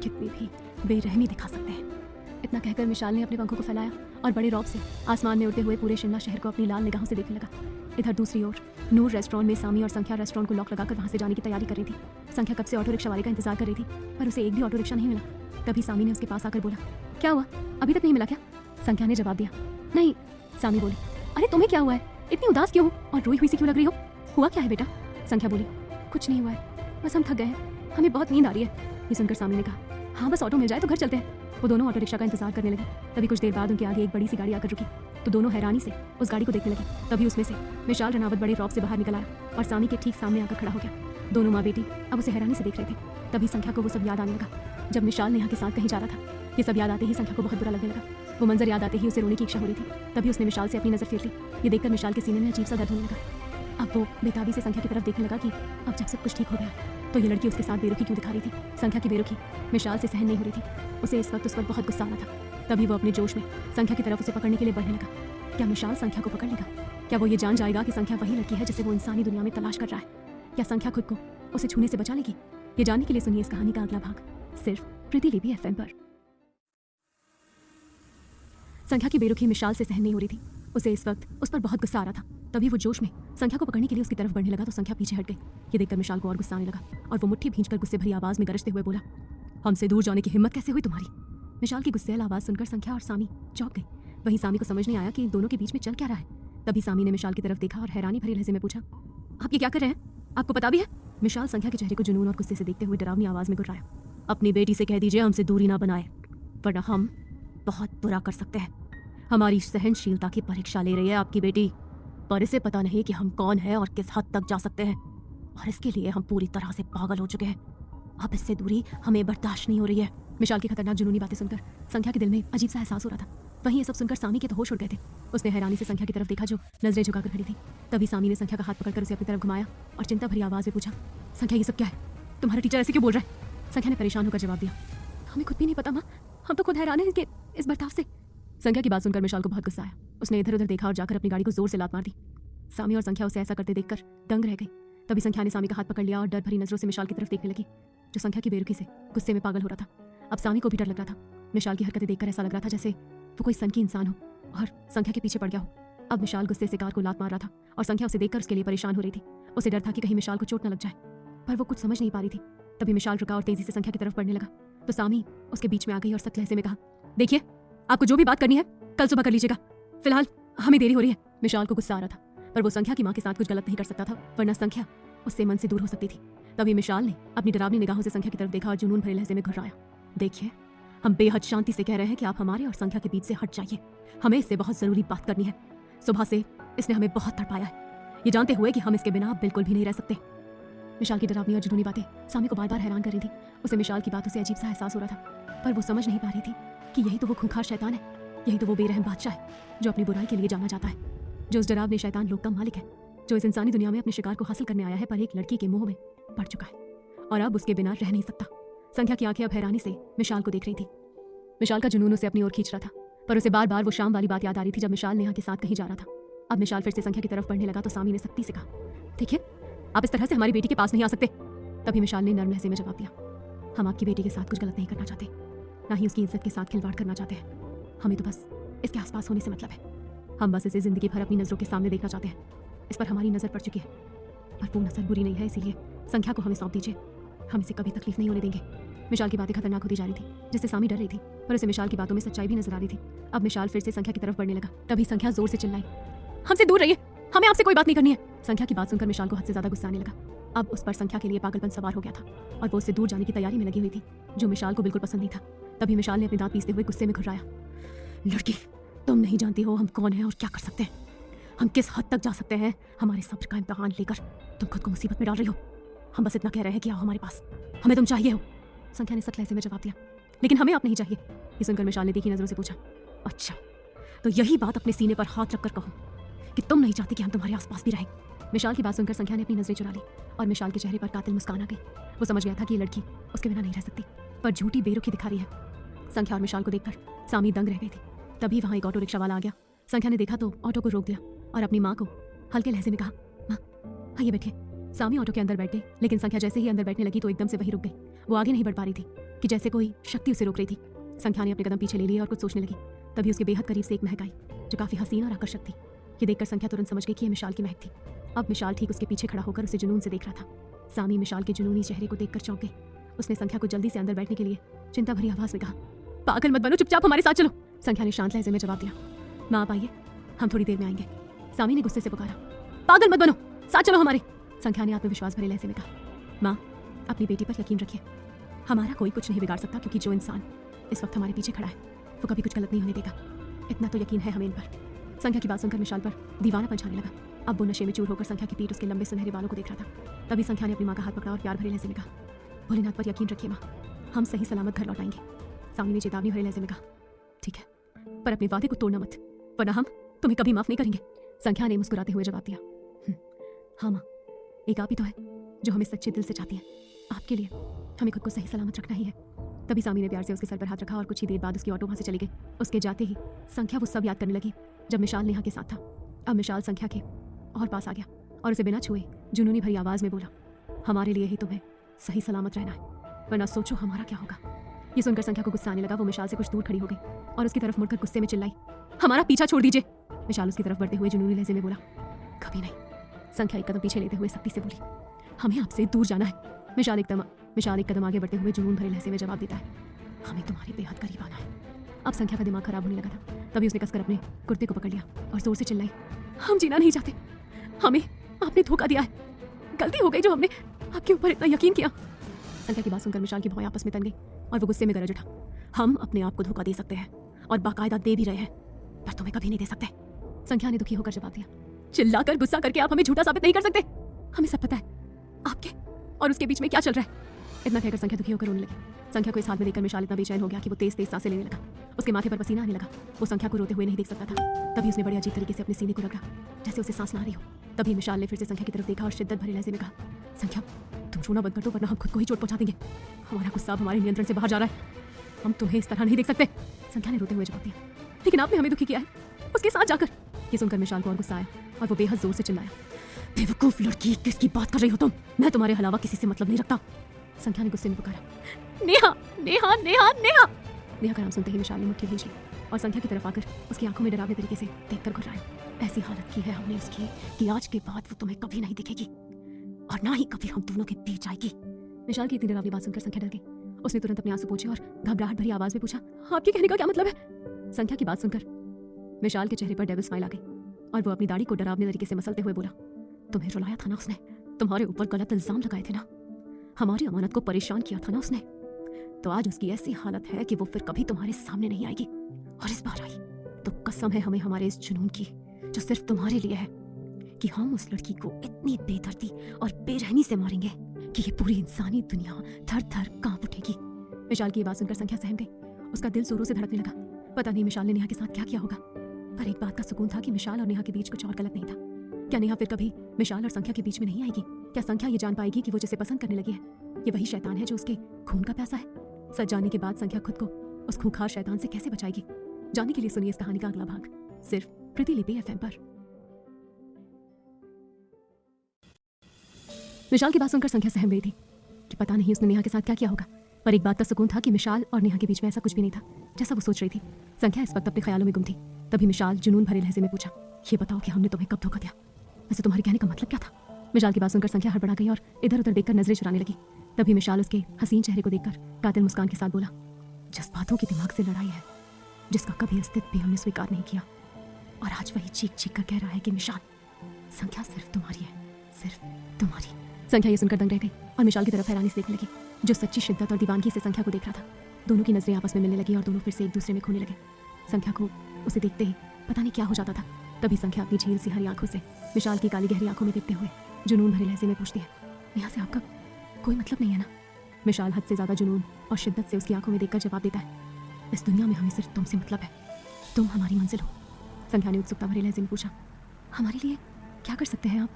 कितनी भी बेरहमी दिखा सकते हैं। इतना कहकर विशाल ने अपने पंखों को फैलाया और बड़े रौब से आसमान में उड़ते हुए पूरे शिमला शहर को अपनी लाल निगाहों से देखने लगा। इधर दूसरी ओर नूर रेस्टोरेंट में सामी और संख्या रेस्टोरेंट को लॉक लगाकर वहाँ से जाने की तैयारी कर रही थी। संख्या कब से ऑटो रिक्शा वाले का इंतजार कर रही थी पर उसे एक भी ऑटो रिक्शा नहीं मिला। तभी सामी ने उसके पास आकर बोला, क्या हुआ, अभी तक नहीं मिला क्या? संख्या ने जवाब दिया, नहीं। सामी बोली, अरे तुम्हें क्या हुआ है, इतनी उदास क्यों हो और रोई हुई सी क्यों लग रही हो? हुआ क्या है बेटा? संख्या बोली, कुछ नहीं हुआ है, बस हम थक गए हैं, हमें बहुत नींद आ रही है। ये सुनकर सामी ने कहा, हाँ बस ऑटो मिल जाए तो घर चलते हैं। वो दोनों ऑटो रिक्शा का इंतजार करने लगे। तभी कुछ देर बाद उनके आगे एक बड़ी सी गाड़ी आकर रुकी तो दोनों हैरानी से उस गाड़ी को देखने लगे। तभी उसमें से विशाल रनावत बड़े रौब से बाहर निकल आया और सामी के ठीक सामने आकर खड़ा हो गया। दोनों माँ बेटी अब उसे हैरानी से देख रहे थे। तभी संख्या को वो सब याद आने लगा जब विशाल नेहा के साथ कहीं जा रहा था। ये सब याद आते ही संख्या को बहुत बुरा लगने लगा। वो मंजर याद आते ही उसे रोने की इच्छा हो रही थी। तभी उसने विशाल से अपनी नजर फेर ली। ये देखकर विशाल के सीने में अजीब सा दर्द होने लगा। अब वो बेताबी से संख्या की तरफ देखने लगा कि अब जब सब कुछ ठीक हो गया तो ये लड़की उसके साथ बेरुखी क्यों दिखा रही थी। संख्या की बेरुखी विशाल से सहन नहीं हो रही थी। उसे इस वक्त उस पर बहुत गुस्सा आ रहा था। तभी वो अपने जोश में संख्या की तरफ उसे पकड़ने के लिए बढ़ने लगा। क्या विशाल संख्या को पकड़ लेगा? क्या वो ये जान जाएगा कि संख्या वही लड़की है जिसे वो इंसानी दुनिया में तलाश कर रहा है? क्या संख्या खुद को उसे छूने से बचा लेगी? ये जानने के लिए सुनिए इस कहानी का अगला भाग सिर्फ प्रीति लिपि FM पर। संख्या की बेरुखी विशाल से सहन नहीं हो रही थी। उसे इस वक्त उस पर बहुत गुस्सा आ रहा था। तभी वो जोश में संख्या को पकड़ने के लिए उसकी तरफ बढ़ने लगा तो संख्या पीछे हट गई। ये देखकर विशाल को और गुस्सा आने लगा और वो मुट्ठी भींचकर गुस्से भरी आवाज में गरजते हुए बोला, हमसे दूर जाने की हिम्मत कैसे हुई तुम्हारी? विशाल की गुस्सैल आवाज सुनकर संख्या और सामी चौंक गई। वहीं सामी को समझ नहीं आया कि इन दोनों के बीच में चल क्या रहा है। तभी सामी ने विशाल की तरफ देखा और हैरानी भरे लहजे में पूछा, आप ये क्या कर रहे हैं? आपको पता भी है? विशाल संख्या के चेहरे को जुनून और गुस्से से देखते हुए डरावनी आवाज में गुर्राया, अपनी बेटी से कह दीजिए हमसे दूरी ना बनाए, वरना हम बहुत बुरा कर सकते हैं। हमारी सहनशीलता की परीक्षा ले रही है आपकी बेटी, पर इसे पता नहीं कि हम कौन हैं और किस हद तक जा सकते हैं, और इसके लिए हम पूरी तरह से पागल हो चुके हैं। अब इससे दूरी हमें बर्दाश्त नहीं हो रही है। विशाल की खतरनाक जुनूनी बातें सुनकर संख्या के दिल में अजीब सा एहसास हो रहा था। वहीं ये सब सुनकर सामी के तो होश उड़ गए थे। उसने हैरानी से संख्या की तरफ देखा जो नजरें झुकाकर खड़ी थी। तभी सामी ने संख्या का हाथ पकड़कर उसे अपनी तरफ घुमाया और चिंता भरी आवाज में पूछा, संख्या ये सब क्या है? तुम्हारा टीचर ऐसे क्यों बोल रहा है? संख्या ने परेशान होकर जवाब दिया, हमें खुद भी नहीं पता माँ, हम तो खुद हैरान हैं कि इस बर्ताव से। संख्या की बात सुनकर विशाल को बहुत गुस्सा आया। उसने इधर उधर देखा और जाकर अपनी गाड़ी को जोर से लात मार दी। सामी और संख्या उसे ऐसा करते देखकर दंग रह गई। तभी संख्या ने सामी का हाथ पकड़ लिया और डर भरी नजरों से विशाल की तरफ देखने लगी, जो संख्या की बेरुखी से गुस्से में पागल हो रहा था। अब सामी को भी डर लग रहा था। विशाल की हरकतें देखकर ऐसा लग रहा था जैसे वो कोई सन की इंसान हो और संख्या के पीछे पड़ गया हो। अब विशाल गुस्से से कार को लात मार रहा था और संख्या उसे देखकर उसके लिए परेशान हो रही थी। उसे डर था कि कहीं विशाल को चोट न लग जाए, पर वो कुछ समझ नहीं पा रही थी। तभी विशाल रुका और तेजी से संख्या की तरफ बढ़ने लगा तो सामी उसके बीच में आ गई और सख्त लहजे में कहा, देखिए आपको जो भी बात करनी है कल सुबह कर लीजिएगा, फिलहाल हमें देरी हो रही है। विशाल को गुस्सा आ रहा था पर वो संख्या की माँ के साथ कुछ गलत नहीं कर सकता था, वरना संख्या उससे मन से दूर हो सकती थी। तभी विशाल ने अपनी डरावनी निगाहों से संख्या की तरफ देखा और जुनून भरे लहजे में घुर्राया, देखिए हम बेहद शांति से कह रहे हैं कि आप हमारे और संख्या के बीच से हट जाइए, हमें इससे बहुत जरूरी बात करनी है। सुबह से इसने हमें बहुत तड़पाया है, ये जानते हुए कि हम इसके बिना बिल्कुल भी नहीं रह सकते। विशाल की डरावनी और जुनूनी बातें सामी को बार बार हैरान कर रही थी। उसे विशाल की बातों से अजीब सा एहसास हो रहा था, पर वो समझ नहीं पा रही थी कि यही तो वो खूंखार शैतान है, यही तो वो बेरहम बादशाह है जो अपनी बुराई के लिए जाना जाता है, जो उस डरावने शैतान लोक का मालिक है, जो इस इंसानी दुनिया में अपने शिकार को हासिल करने आया है पर एक लड़की के मोह में पड़ चुका है और अब उसके बिना रह नहीं सकता। संख्या की आंखें अब हैरानी से विशाल को देख रही थी। विशाल का जुनून उसे अपनी ओर खींच रहा था, पर उसे बार बार वो शाम वाली बात याद आ रही थी जब विशाल नेहा के साथ कहीं जा रहा था। अब विशाल फिर से संख्या की तरफ बढ़ने लगा तो सामी ने सख्ती से कहा, देखिए आप इस तरह से हमारी बेटी के पास नहीं आ सकते। तभी विशाल ने नर्म लहजे में जवाब दिया, हम आपकी बेटी के साथ कुछ गलत नहीं करना चाहते, ना ही उसकी इज्जत के साथ खिलवाड़ करना चाहते हैं, हमें तो बस इसके आसपास होने से मतलब है। हम बस इसे जिंदगी भर अपनी नज़रों के सामने देखना चाहते हैं। इस पर हमारी नज़र पड़ चुकी है, पर वो नज़र बुरी नहीं है, इसीलिए संख्या को हमें सौंप दीजिए। हम इसे कभी तकलीफ नहीं होने देंगे। मिशाल की बातें खतरनाक होती जा रही थी, जिससे सामी डर रही थी, पर उसे मिशाल की बातों में सच्चाई भी नजर आ रही थी। अब मिशाल फिर से संख्या की तरफ बढ़ने लगा। तभी संख्या जोर से चिल्लाई, हमसे दूर रहिए, हमें आपसे कोई बात नहीं करनी है। संख्या की बात सुनकर मिशाल को हद से ज्यादा गुस्सा आने लगा। अब उस पर संख्या के लिए पागलपन सवार हो गया था और वो उससे दूर जाने की तैयारी में लगी हुई थी, जो मिशाल को बिल्कुल पसंद नहीं था। तभी मिशाल ने अपने दांत पीसते हुए गुस्से में घुर्राया, लड़की, तुम नहीं जानती हो हम कौन हैं और क्या कर सकते हैं, हम किस हद तक जा सकते हैं। हमारे सब्र का इम्तिहान लेकर तुम खुद को मुसीबत में डाल रही हो। हम बस इतना कह रहे हैं कि आओ हमारे पास, हमें तुम चाहिए हो। संख्या ने सख्त लहजे में जवाब दिया, लेकिन हमें आप नहीं चाहिए। ये सुनकर मिशाल ने तीखी नजरों से पूछा, अच्छा तो यही बात अपने सीने पर हाथ रखकर कहो कि तुम नहीं चाहती कि हम तुम्हारे आसपास भी रहें। मिशाल की बात सुनकर संख्या ने अपनी नजरें चुरा ली और मिशाल के चेहरे पर कातिल मुस्कान आ गई। वो समझ गया था कि ये लड़की उसके बिना नहीं रह सकती, पर झूठी बेरुखी दिखा रही है। संख्या और मिशाल को देखकर सामी दंग रह गई थी। तभी वहाँ एक ऑटो रिक्शा वाला आ गया। संख्या ने देखा तो ऑटो को रोक दिया और अपनी माँ को हल्के लहजे में कहा, माँ आइए बैठिए। सामी ऑटो के अंदर बैठ गई, लेकिन संख्या जैसे ही अंदर बैठने लगी तो एकदम से वही रुक गई। वो आगे नहीं बढ़ पा रही थी कि जैसे कोई शक्ति उसे रोक रही थी। संख्या ने अपने कदम पीछे ले लिए और कुछ सोचने लगी। तभी उसके बेहद करीब से एक महक आई, जो काफी हसीन और आकर्षक थी। ये देखकर संख्या तुरंत समझ गई कि यह मिशाल की महक थी। अब मिशाल ठीक उसके पीछे खड़ा होकर उसे जुनून से देख रहा था। सामी मिशाल के जुनूनी चेहरे को देखकर चौंक गई। उसने संख्या को जल्दी से अंदर बैठने के लिए चिंता भरी आवाज में कहा, पागल मत बनो, चुपचाप हमारे साथ चलो। संख्या ने शांत लहजे में जवाब दिया, माँ आप आइए, हम थोड़ी देर में आएंगे। सामी ने गुस्से से पुकारा, पागल मत बनो, साथ चलो हमारे। संख्या ने आत्मविश्वास भरे लहजे में कहा, माँ अपनी बेटी पर यकीन रखिए, हमारा कोई कुछ नहीं बिगाड़ सकता, क्योंकि जो इंसान इस वक्त हमारे पीछे खड़ा है वो कभी कुछ गलत नहीं होने देगा। इतना तो यकीन है हमें इन पर। संख्या की बात सुनकर मिशाल पर दीवाना पंछाने लगा। अब वो नशे में चूर होकर संख्या की पीठ उसके लंबे सुनहरे बालों को देख रहा था। तभी संख्या ने अपनी माँ का हाथ पकड़ा और प्यार भरे लहजे में कहा, भोलेनाथ पर यकीन रखिए माँ, हम सही सलामत घर लौट आएंगे। सामी ने चेतावनी भरे लहजे में कहा, ठीक है, पर अपने वादे को तोड़ना मत, वरना हम तुम्हें कभी माफ नहीं करेंगे। संख्या ने मुस्कुराते हुए जवाब दिया, हाँ माँ, एक आप ही तो है जो हमें सच्चे दिल से चाहती है। आपके लिए हमें खुद को सही सलामत रखना ही है। तभी सामी ने प्यार से उसके सर पर हाथ रखा और कुछ ही देर बाद उसकी ऑटो वहाँ से चली गई। उसके जाते ही संख्या वो सब याद करने लगी जब मिशाल नेहा के साथ था। अब मिशाल संख्या के और पास आ गया और उसे बिना छुए जुनूनी भरी आवाज में बोला, हमारे लिए ही तुम्हें सही सलामत रहना है, वरना सोचो हमारा क्या होगा। ये सुनकर संख्या को गुस्सा आने लगा। वो मिशाल से कुछ दूर खड़ी हो गई और उसकी तरफ मुड़कर गुस्से में चिल्लाई, हमारा पीछा छोड़ दीजिए। मिशाल उसकी तरफ बढ़ते हुए जुनूनी लहजे में बोला, कभी नहीं। संख्या एक कदम पीछे लेते हुए सख्ती से बोली, हमें आपसे दूर जाना है। मिशाल एक कदम आगे बढ़ते हुए जुनून भरे लहजे में जवाब देता है, हमें तुम्हारे बेहद करीब आना है। अब संख्या का दिमाग खराब होने लगा था। तभी उसने कसकर अपने कुर्ते को पकड़ लिया और जोर से चिल्लाई, हम जीना नहीं चाहते, हमें आपने धोखा दिया है, गलती हो गई जो हमने आपके ऊपर इतना यकीन किया। संख्या की बात सुनकर मिशाल की भौं आपस में तन गई और वो गुस्से में गरज उठा, हम अपने आप को धोखा दे सकते हैं और बाकायदा दे भी रहे हैं, पर तुम्हें कभी नहीं दे सकते। संख्या ने दुखी होकर जवाब दिया, चिल्लाकर गुस्सा करके आप हमें झूठा साबित नहीं कर सकते। हमें सब पता है आपके और उसके बीच में क्या चल रहा है। इतना कहकर संख्या दुखी होकर रोने लगी। संख्या को इस हाथ में देखकर मिशाल इतना बेचैन हो गया कि वो तेज तेज सांसें लेने लगा। उसके माथे पर पसीना आने लगा। वो संख्या को रोते हुए नहीं देख सकता था। तभी उसने बड़े अजीब तरीके से अपने सीने को रगड़ा, जैसे उसे सांस ना आ रही हो। तभी मिशाल ने फिर से संख्या की तरफ देखा और शिद्दत भरे लहजे में कहा, संख्या तुम रोना बंद कर दो, वरना हम खुद को ही चोट पहुंचा देंगे। हमारा गुस्सा अब हमारे नियंत्रण से बाहर जा रहा है, हम तुम्हें इस तरह नहीं देख सकते। संख्या ने रोते हुए जवाब दिया, लेकिन आपने हमें दुखी किया है उसके साथ जाकर। ये सुनकर मिशाल को और गुस्सा आया और वो बेहद जोर से चिल्लाया, बेवकूफ लड़की, किसकी बात कर रही हो तुम? मैं तुम्हारे अलावा किसी से मतलब नहीं रखता। संख्या ने गुस्से में पुकारा, नेहा नेहा नेहा नेहा। नेहा का नाम सुनते ही मिशाल ने मुट्ठी भींच ली और संख्या की तरफ आकर उसकी आंखों में डरावने तरीके से देखकर घुर्राया। ऐसी हालत की है हमने उसकी कि आज के बाद वो तुम्हें कभी नहीं दिखेगी और ना ही कभी हम दोनों के बीच आएगी। मिशाल की इतनी डरावनी बात सुनकर संख्या डर गई। उसने तुरंत अपने आंसू पोंछे और घबराहट भरी आवाज में पूछा, आपके कहने का क्या मतलब है? संख्या की बात सुनकर मिशाल के चेहरे पर डेविल स्माइल आ गई और वो अपनी दाढ़ी को डरावने तरीके से मसलते हुए बोला, तुम्हें रुलाया था ना उसने, तुम्हारे ऊपर गलत इल्जाम लगाए थे ना, हमारी अमानत को परेशान किया था ना उसने, तो आज उसकी ऐसी हालत है कि वो फिर कभी तुम्हारे सामने नहीं आएगी। और इस बार आई तो कसम है हमें हमारे इस जुनून की जो सिर्फ तुम्हारे लिए है, कि हम उस लड़की को इतनी बेदर्दी और बेरहमी से मारेंगे कि ये पूरी इंसानी दुनिया थर थर कांप उठेगी। मिशाल की बात सुनकर संख्या सहम गई। उसका दिल जोरों से धड़कने लगा। पता नहीं मिशाल ने नेहा के साथ क्या किया होगा, पर एक बात का सुकून था कि मिशाल और नेहा के बीच कुछ और गलत नहीं था। क्या नेहा फिर कभी मिशाल और संख्या के बीच में नहीं आएगी? क्या संख्या ये जान पाएगी कि वो जिसे पसंद करने लगी है ये वही शैतान है जो उसके खून का प्यासा है? सच जानने के बाद संख्या खुद को उस खूंखार शैतान से कैसे बचाएगी? जानने के लिए सुनिए इस कहानी का अगला भाग सिर्फ प्रतिलिपि FM पर। मिशाल की बात सुनकर संख्या सहम गई थी कि पता नहीं उसने नेहा के साथ क्या किया होगा, पर एक बात का सुकून था कि मिशाल और नेहा के बीच में ऐसा कुछ भी नहीं था जैसा वो सोच रही थी। संख्या इस वक्त अपने ख्यालों में गुम थी। तभी मिशाल जुनून भरे लहजे में पूछा, ये बताओ कि हमने तुम्हें कब धोखा दिया? वैसे तुम्हारे कहने का मतलब क्या था? मिशाल की बात सुनकर संख्या हड़बड़ा गई और इधर उधर देखकर नजरें चुराने लगी। तभी मिशाल उसके हसीन चेहरे को देखकर कातिल मुस्कान के साथ बोला, जज्बातों की दिमाग से लड़ाई है जिसका कभी अस्तित्व भी हमने स्वीकार नहीं किया, और आज वही चीख चीख कर कह रहा है कि मिशाल, संख्या सिर्फ तुम्हारी है, सिर्फ तुम्हारी। संख्या ये सुनकर दंग रह गई और मिशाल की तरफ हैरानी से देखने लगी, जो सच्ची शिद्दत और दीवानगी से संख्या को देख रहा था। दोनों की नजरें आपस में मिलने लगी और दोनों फिर से एक दूसरे में खोने लगे। संख्या को उसे देखते ही पता नहीं क्या हो जाता था। तभी संख्या अपनी झील सी हरी आंखों से मिशाल की काली गहरी आंखों में देखते हुए जुनून भरे लहजे में पूछती है, यहाँ से आपका कोई मतलब नहीं है ना? मिशाल हद से ज्यादा जुनून और शिद्दत से उसकी आंखों में देखकर जवाब देता है, इस दुनिया में हमें सिर्फ तुमसे मतलब है, तुम हमारी मंजिल हो। संख्या ने उत्सुकता भरे लहजे में पूछा, हमारे लिए क्या कर सकते हैं आप?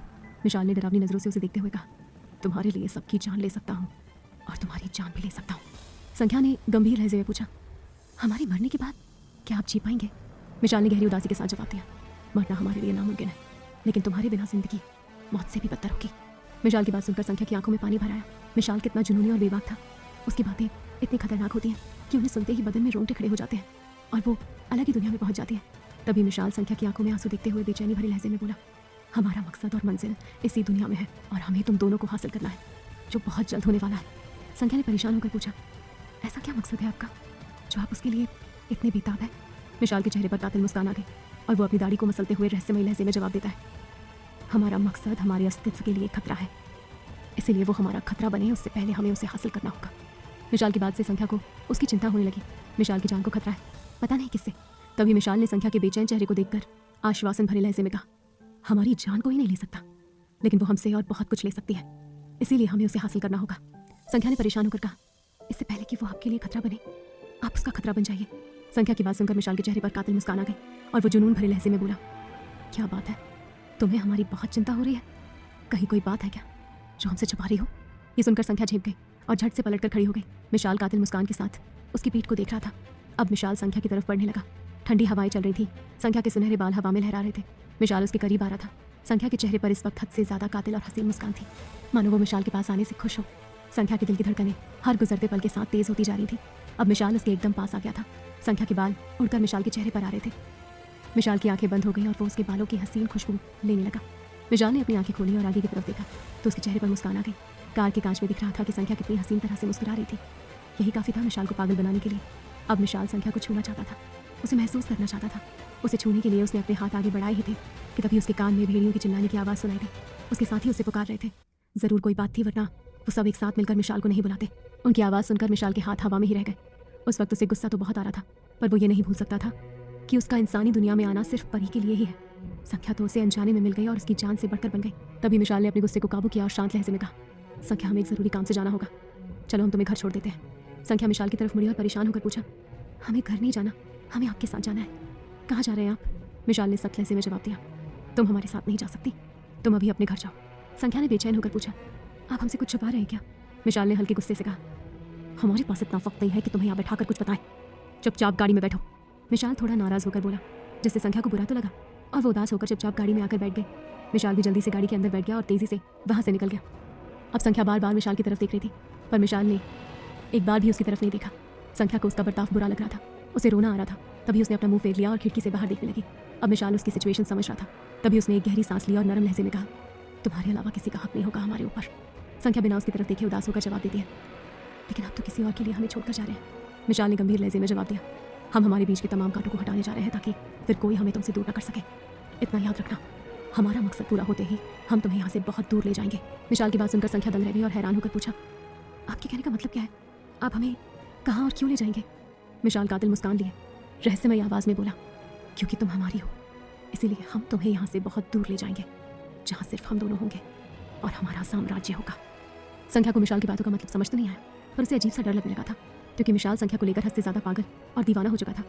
मिशाल ने डरावनी नजरों से उसे देखते हुए कहा, तुम्हारे लिए सबकी जान ले सकता हूँ और तुम्हारी जान भी ले सकता हूँ। संख्या ने गंभीर लहजे में पूछा, हमारे मरने के बाद क्या आप जी पाएंगे? मिशाल ने गहरी उदासी के साथ जवाब दिया, मरना हमारे लिए नामुमकिन है, लेकिन तुम्हारे बिना जिंदगी मौत से भी बदतर होगी। मिशाल की बात सुनकर संख्या की आंखों में पानी भर आया। मिशाल कितना जुनूनी और बेबाक था। उसकी बातें इतनी खतरनाक होती हैं कि उन्हें सुनते ही बदन में रोंगटे खड़े हो जाते हैं और वो अलग ही दुनिया में पहुंच जाती है। तभी मिशाल संख्या की आंखों में आंसू देखते हुए बेचैनी भरे लहजे में बोला, हमारा मकसद और मंजिल इसी दुनिया में है और हमें तुम दोनों को हासिल करना है, जो बहुत जल्द होने वाला है। संख्या ने परेशान होकर पूछा, ऐसा क्या मकसद है आपका जो आप उसके लिए इतने बेताब है? मिशाल के चेहरे पर कातिल मुस्कान आ गई और वो अपनी दाढ़ी को मसलते हुए रहस्यमयी लहजे में जवाब देता है, हमारा मकसद हमारे अस्तित्व के लिए खतरा है, इसीलिए वो हमारा खतरा बने उससे पहले हमें उसे हासिल करना होगा। मिशाल की बात से संख्या को उसकी चिंता होने लगी। मिशाल की जान को खतरा है, पता नहीं किससे। तभी मिशाल ने संख्या के बेचैन चेहरे को देखकर आश्वासन भरे लहजे में कहा, हमारी जान कोई नहीं ले सकता, लेकिन वो हमसे और बहुत कुछ ले सकती है, इसीलिए हमें उसे हासिल करना होगा। संख्या ने परेशान होकर कहा, इससे पहले कि वो आपके लिए खतरा बने, आप उसका खतरा बन जाइए। संख्या की बात सुनकर मिशाल के चेहरे पर कातिल मुस्कान आ गई और वो जुनून भरे लहजे में बोला, क्या बात है, तुम्हें हमारी बहुत चिंता हो रही है? कहीं कोई बात है क्या जो हमसे छुपा रही हो? ये सुनकर संख्या झेप गई और झट से पलटकर खड़ी हो गई। मिशाल कातिल मुस्कान के साथ उसकी पीठ को देख रहा था। अब मिशाल संख्या की तरफ बढ़ने लगा। ठंडी हवाएं चल रही थी, संख्या के सुनहरे बाल हवा में लहरा रहे थे। मिशाल उसके करीब आ रहा था। संख्या के चेहरे पर इस वक्त हद से ज्यादा कातिल और हसीन मुस्कान थी, मानो वो मिशाल के पास आने से खुश हो। संख्या के दिल की धड़कनें हर गुजरते पल के साथ तेज होती जा रही थी। अब मिशाल उसके एकदम पास आ गया था। संख्या के बाल उड़कर मिशाल के चेहरे पर आ रहे थे। मिशाल की आंखें बंद हो गई और वो उसके बालों की हसीन खुशबू लेने लगा। मिशाल ने अपनी आंखें खोली और आगे की तरफ देखा तो उसके चेहरे पर मुस्कान आ गई। कार के कांच में दिख रहा था कि संख्या कितनी हसीन तरह से मुस्कुरा रही थी। यही काफी था मिशाल को पागल बनाने के लिए। अब मिशाल संख्या को छूना चाहता था, उसे महसूस करना चाहता था। उसे छूने के लिए उसने अपने हाथ आगे बढ़ाए ही थे कि तभी उसके कान में भेड़ियों की चिल्लाने की आवाज़ सुनाई दी। उसके साथी उसे पुकार रहे थे। जरूर कोई बात थी, वरना वो सब एक साथ मिलकर मिशाल को नहीं बुलाते। उनकी आवाज़ सुनकर मिशाल के हाथ हवा में ही रह गए। उस वक्त उसे गुस्सा तो बहुत आ रहा था, पर वो ये नहीं भूल सकता था कि उसका इंसानी दुनिया में आना सिर्फ परी के लिए ही है। संख्या तो उसे अनजाने में मिल गई और उसकी जान से बढ़कर बन गई। तभी मिशाल ने अपने गुस्से को काबू किया और शांत लहजे में कहा, संख्या, हमें एक जरूरी काम से जाना होगा, चलो हम तुम्हें घर छोड़ देते हैं। संख्या मिशाल की तरफ मुड़ी और परेशान होकर पूछा, हमें घर नहीं जाना, हमें आपके साथ जाना है। कहाँ जा रहे हैं आप? मिशाल ने सख्त लहजे में जवाब दिया, तुम हमारे साथ नहीं जा सकती, तुम अभी अपने घर जाओ। संख्या ने बेचैन होकर पूछा, आप हमसे कुछ छुपा रहे हैं क्या? मिशाल ने हल्के गुस्से से कहा, हमारे पास इतना वक्त नहीं है कि तुम्हें यहाँ बैठाकर कुछ बताएं, चुपचाप गाड़ी में बैठो। मिशाल थोड़ा नाराज होकर बोला, जिससे संख्या को बुरा तो लगा और वो उदास होकर चुपचाप गाड़ी में आकर बैठ गई। मिशाल भी जल्दी से गाड़ी के अंदर बैठ गया और तेजी से वहाँ से निकल गया। अब संख्या बार बार मिशाल की तरफ देख रही थी, पर मिशाल ने एक बार भी उसकी तरफ नहीं देखा। संख्या को उसका बर्ताव बुरा लग रहा था, उसे रोना आ रहा था। तभी उसने अपना मुंह फेर लिया और खिड़की से बाहर देखने लगी। अब मिशाल उसकी सिचुएशन समझ रहा था। तभी उसने एक गहरी सांस ली और नरम लहजे में कहा, तुम्हारे अलावा किसी का हक नहीं होगा हमारे ऊपर। संख्या बिना उसकी तरफ देखे उदास होकर जवाब देती है, लेकिन आप तो किसी और के लिए हमें छोड़कर जा रहे हैं। मिशाल ने गंभीर लहजे में जवाब दिया, हम हमारे बीच के तमाम कांटों को हटाने जा रहे हैं ताकि फिर कोई हमें तुमसे दूर न कर सके। इतना याद रखना, हमारा मकसद पूरा होते ही हम तुम्हें यहाँ से बहुत दूर ले जाएंगे। मिशाल की बात सुनकर संख्या दंग रह गई और हैरान होकर पूछा, आपके कहने का मतलब क्या है? आप हमें कहाँ और क्यों ले जाएंगे? मिशाल कातिल मुस्कान लिए रहस्यमयी आवाज़ में बोला, क्योंकि तुम हमारी हो, इसीलिए हम तुम्हें यहाँ से बहुत दूर ले जाएंगे, जहाँ सिर्फ हम दोनों होंगे और हमारा साम्राज्य होगा। संख्या को मिशाल की बातों का मतलब समझ तो नहीं आया, पर उसे अजीब सा डर लगने लगा था, क्योंकि मिशाल संख्या को लेकर हद से ज़्यादा पागल और दीवाना हो चुका था।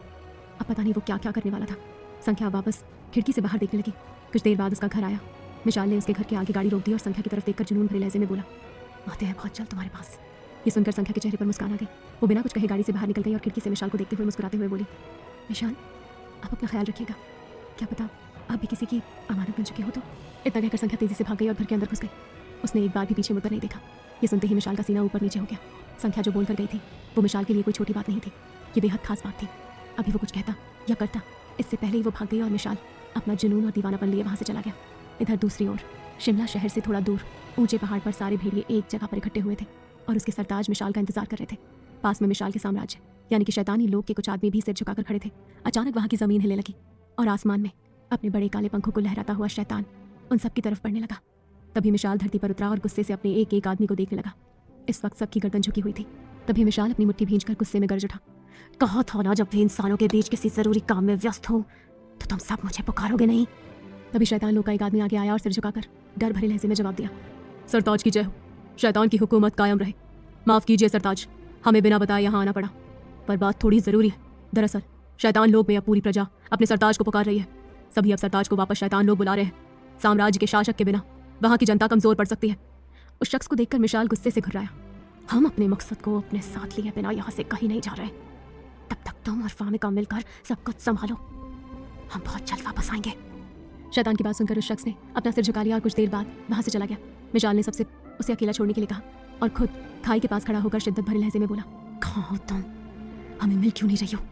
अब पता नहीं वो क्या क्या करने वाला था। संख्या वापस खिड़की से बाहर देखने लगी। कुछ देर बाद उसका घर आया। मिशाल ने उसके घर के आगे गाड़ी रोक दी और संख्या की तरफ देखकर जुनून भरे लहजे में बोला, आते हैं बहुत जल्द तुम्हारे पास। ये सुनकर संख्या के चेहरे पर मुस्कान आ गई। वो बिना कुछ कहे गाड़ी से बाहर निकल गई और खिड़की से मिशाल को देखते हुए मुस्कुराते हुए बोली, मिशाल, आप अपना ख्याल रखिएगा, क्या पता आप भी किसी की अमानत बन चुके हो तो। इतना कहकर संख्या तेजी से भाग गई और घर के अंदर घुस गई। उसने एक बार भी पीछे मुड़कर नहीं देखा। ये सुनते ही मिशाल का सीना ऊपर नीचे हो गया। संख्या जो बोल कर गई थी वो मिशाल के लिए कोई छोटी बात नहीं थी, ये बेहद खास बात थी। अभी वो कुछ कहता या करता इससे पहले ही वो भाग गई और मिशाल अपना जुनून और दीवानापन लिए वहाँ से चला गया। इधर दूसरी ओर शिमला शहर से थोड़ा दूर ऊंचे पहाड़ पर सारे भेड़िए एक जगह पर इकट्ठे हुए थे और उसके सरताज मिशाल का इंतजार कर रहे थे। पास में मिशाल के साम्राज्य यानी कि शैतानी लोग के कुछ आदमी भी सिर झुकाकर खड़े थे। अचानक वहाँ की जमीन हिले लगी और आसमान में अपने बड़े काले पंखों को लहराता हुआ शैतान उन सबकी तरफ बढ़ने लगा। तभी मिशाल धरती पर उतरा और गुस्से से अपने एक एक आदमी को देखने लगा। इस वक्त सबकी गर्दन झुकी हुई थी। तभी मिशाल अपनी मुट्ठी भींचकर गुस्से में गरज उठा। कहा था ना, जब भी इंसानों के बीच किसी जरूरी काम में व्यस्त हो तो तुम सब मुझे पुकारोगे नहीं। तभी शैतान लोग का एक आदमी आगे आया और सिर झुकाकर डर भरे लहजे में जवाब दिया, सरताज की जय हो, शैतान की हुकूमत कायम रहे। माफ कीजिए सरताज, हमें बिना बताए यहाँ आना पड़ा, पर बात थोड़ी जरूरी है। दरअसल शैतान लोग में अब पूरी प्रजा अपने सरताज को पुकार रही है। सभी अब सरताज को वापस शैतान लोग बुला रहे हैं। साम्राज्य के शासक के बिना वहाँ की जनता कमजोर पड़ सकती है। उस शख्स को देखकर मिशाल गुस्से से घुर्राया। हम अपने मकसद को अपने साथ लिए बिना यहाँ से कहीं नहीं जा रहे। तब तक तुम और फामिका मिलकर सब कुछ संभालो, हम बहुत जल्द वापस आएंगे। शैतान की बात सुनकर उस शख्स ने अपना सिर झुका लिया और कुछ देर बाद वहाँ से चला गया। मिशाल ने सबसे उसे अकेला छोड़ने के लिए कहा और खुद खाई के पास खड़ा होकर शिद्दत भरे लहजे में बोला, कहाँ हो तुम? हमें मिल क्यों नहीं रही हो?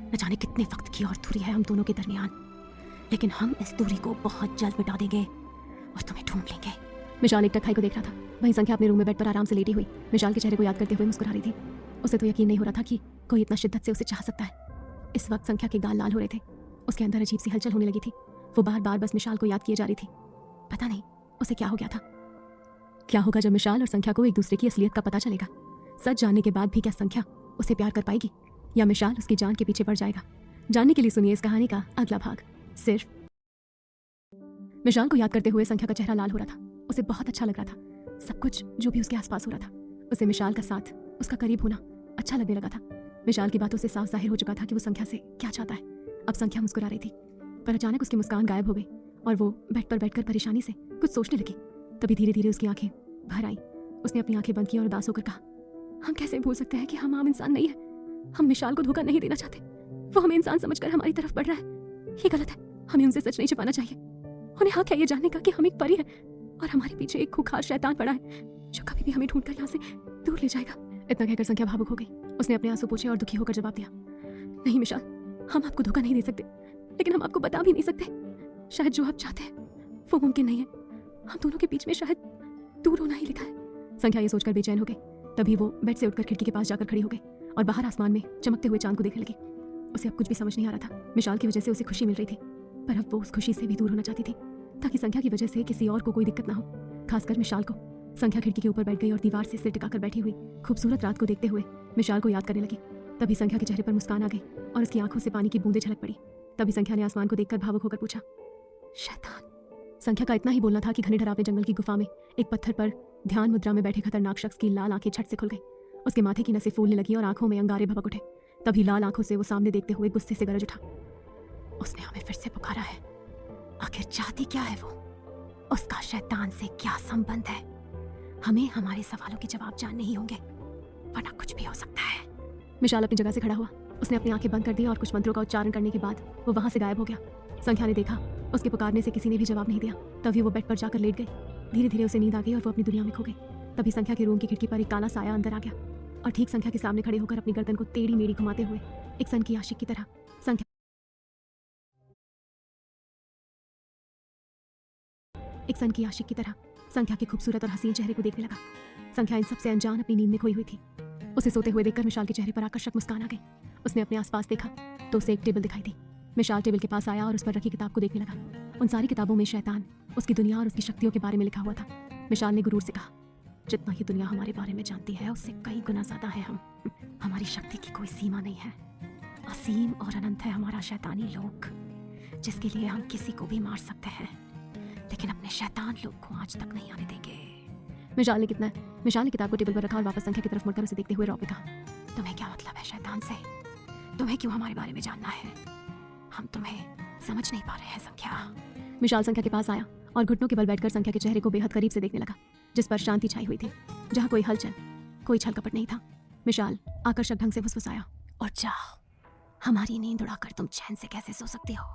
न जाने कितने वक्त की और दूरी है हम दोनों के दरमियान, लेकिन हम इस दूरी को बहुत जल्द मिटा देंगे और तुम्हें ढूंढ लेंगे। मिशाल एकटक खाई को देख रहा था। वहीं संख्या अपने रूम में बेड पर आराम से लेटी हुई मिशाल के चेहरे को याद करते हुए मुस्कुरा रही थी। उसे तो यकीन नहीं हो रहा था कि कोई इतना शिद्दत से उसे चाह सकता है। इस वक्त संख्या के गाल लाल हो रहे थे। उसके अंदर अजीब सी हलचल होने लगी थी। वो बार बार बस मिशाल को याद किए जा रही थी। पता नहीं उसे क्या हो गया था। क्या होगा जब मिशाल और संख्या को एक दूसरे की असलियत का पता चलेगा? सच जानने के बाद भी क्या संख्या उसे प्यार कर पाएगी या मिशाल उसकी जान के पीछे पड़ जाएगा? जानने के लिए सुनिए इस कहानी का अगला भाग। सिर्फ मिशाल को याद करते हुए संख्या का चेहरा लाल हो रहा था। उसे बहुत अच्छा लग रहा था। सब कुछ जो भी उसके आसपास हो रहा था, उसे मिशाल का साथ, उसका करीब होना अच्छा लगने लगा था। मिशाल की बातों से साफ जाहिर हो चुका था कि वो संख्या से क्या चाहता है। अब संख्या मुस्कुरा रही थी, पर अचानक उसकी मुस्कान गायब हो गई और वो बेड पर बैठकर परेशानी से कुछ सोचने लगी। तभी धीरे धीरे उसकी आंखें भर आई। उसने अपनी आंखें बंद की और उदास होकर कहा, हम कैसे भूल सकते हैं कि हम आम इंसान नहीं है। हम मिशाल को धोखा नहीं देना चाहते। वो हमें इंसान समझकर हमारी तरफ बढ़ रहा है। ये गलत है। हमें उनसे सच नहीं छिपाना चाहिए। उन्हें हक है ये जानने का कि हम एक परी है और हमारे पीछे एक खूंखार शैतान पड़ा है जो कभी भी हमें ढूंढकर यहाँ से दूर ले जाएगा। इतना कहकर संख्या भावुक हो गई। उसने अपने आंसू पोंछे और दुखी होकर जवाब दिया, नहीं मिशाल, हम आपको धोखा नहीं दे सकते, लेकिन हम आपको बता भी नहीं सकते। शायद जो आप चाहते हैं वो मुमकिन नहीं है। हम दोनों के बीच में शायद दूर होना ही लिखा है। संख्या ये सोचकर बेचैन हो गई। तभी वो बेड से उठकर खिड़की के पास जाकर खड़ी हो गई और बाहर आसमान में चमकते हुए चांद को देखने लगी। उसे अब कुछ भी समझ नहीं आ रहा था। मिशाल की वजह से उसे खुशी मिल रही थी, पर अब वो उस खुशी से भी दूर होना चाहती थी ताकि संख्या की वजह से किसी और को कोई दिक्कत ना हो, खासकर मिशाल को। संख्या खिड़की के ऊपर बैठ गई और दीवार से सिर टिकाकर बैठी हुई खूबसूरत रात को देखते हुए मिशाल को याद करने लगी। तभी संख्या के चेहरे पर मुस्कान आ गई और उसकी आंखों से पानी की बूंदें झलक पड़ी। तभी संख्या ने आसमान को देखकर भावुक होकर पूछा, शैतान। संख्या का इतना ही बोलना था कि घने डरावने जंगल की गुफा में एक पत्थर पर ध्यान मुद्रा में बैठे खतरनाक शख्स की लाल आंखें झट से खुल गई। उसके माथे की नसें फूलने लगी और आंखों में अंगारे भभक उठे। तभी लाल आंखों से वो सामने देखते हुए गुस्से से गरज उठा, उसने हमें फिर से पुकारा है। आखिर चाहती क्या है वो? उसका शैतान से क्या संबंध है? हमें हमारे सवालों के जवाब जानने ही होंगे, वरना कुछ भी हो सकता है। मिशाल अपनी जगह से खड़ा हुआ। उसने अपनी आंखें बंद कर दी और कुछ मंत्रों का उच्चारण करने के बाद वो वहां से गायब हो गया। संख्या ने देखा उसके पुकारने से किसी ने भी जवाब नहीं दिया। तभी वो बेड पर जाकर लेट गई। धीरे धीरे उसे नींद आ गई और वो अपनी दुनिया में खो गई। तभी संख्या के रूम की खिड़की पर एक काला साया अंदर आ गया और ठीक संख्या के सामने खड़े होकर अपनी गर्दन को टेढ़ी मेढ़ी घुमाते हुए एक सन की आशिक की तरह संख्या के खूबसूरत और हसीन चेहरे को देखने लगा। संख्या इन सबसे अनजान अपनी नींद में खोई हुई थी। उसे सोते हुए देखकर मिशाल के चेहरे पर आकर्षक मुस्कान आ गई। उसने अपने आसपास देखा तो उसे एक टेबल दिखाई दी। मिशाल टेबल के पास आया और उस पर रखी किताब को देखने लगा। उन सारी किताबों में शैतान, उसकी दुनिया और उसकी शक्तियों के बारे में लिखा हुआ था। मिशाल ने गुरूर से कहा, जितना ही दुनिया हमारे बारे में जानती है उससे कई गुना ज्यादा है हम। हमारी शक्ति की कोई सीमा नहीं है। असीम और अनंत है हमारा शैतानी लोक, जिसके लिए हम किसी को भी मार सकते हैं, लेकिन अपने शैतान लोग को आज तक नहीं आने देंगे। मिशाल ने किताब को टेबल पर रखा और वापस संख्या की तरफ मुड़कर उसे देखते हुए रौब में कहा, तुम्हें क्या मतलब है शैतान से? तुम्हें क्यों हमारे बारे में जानना है? हम तुम्हें समझ नहीं पा रहे हैं संख्या। मिशाल संख्या के पास आया और घुटनों के बल बैठकर संख्या के चेहरे को बेहद करीब से देखने लगा, जिस पर शांति छाई हुई थी, जहाँ कोई हलचल, कोई छल कपट नहीं था। मिशाल आकर्षक ढंग से फुसफुसाया, और जाओ, हमारी नींद उड़ाकर तुम चैन से कैसे सो सकती हो?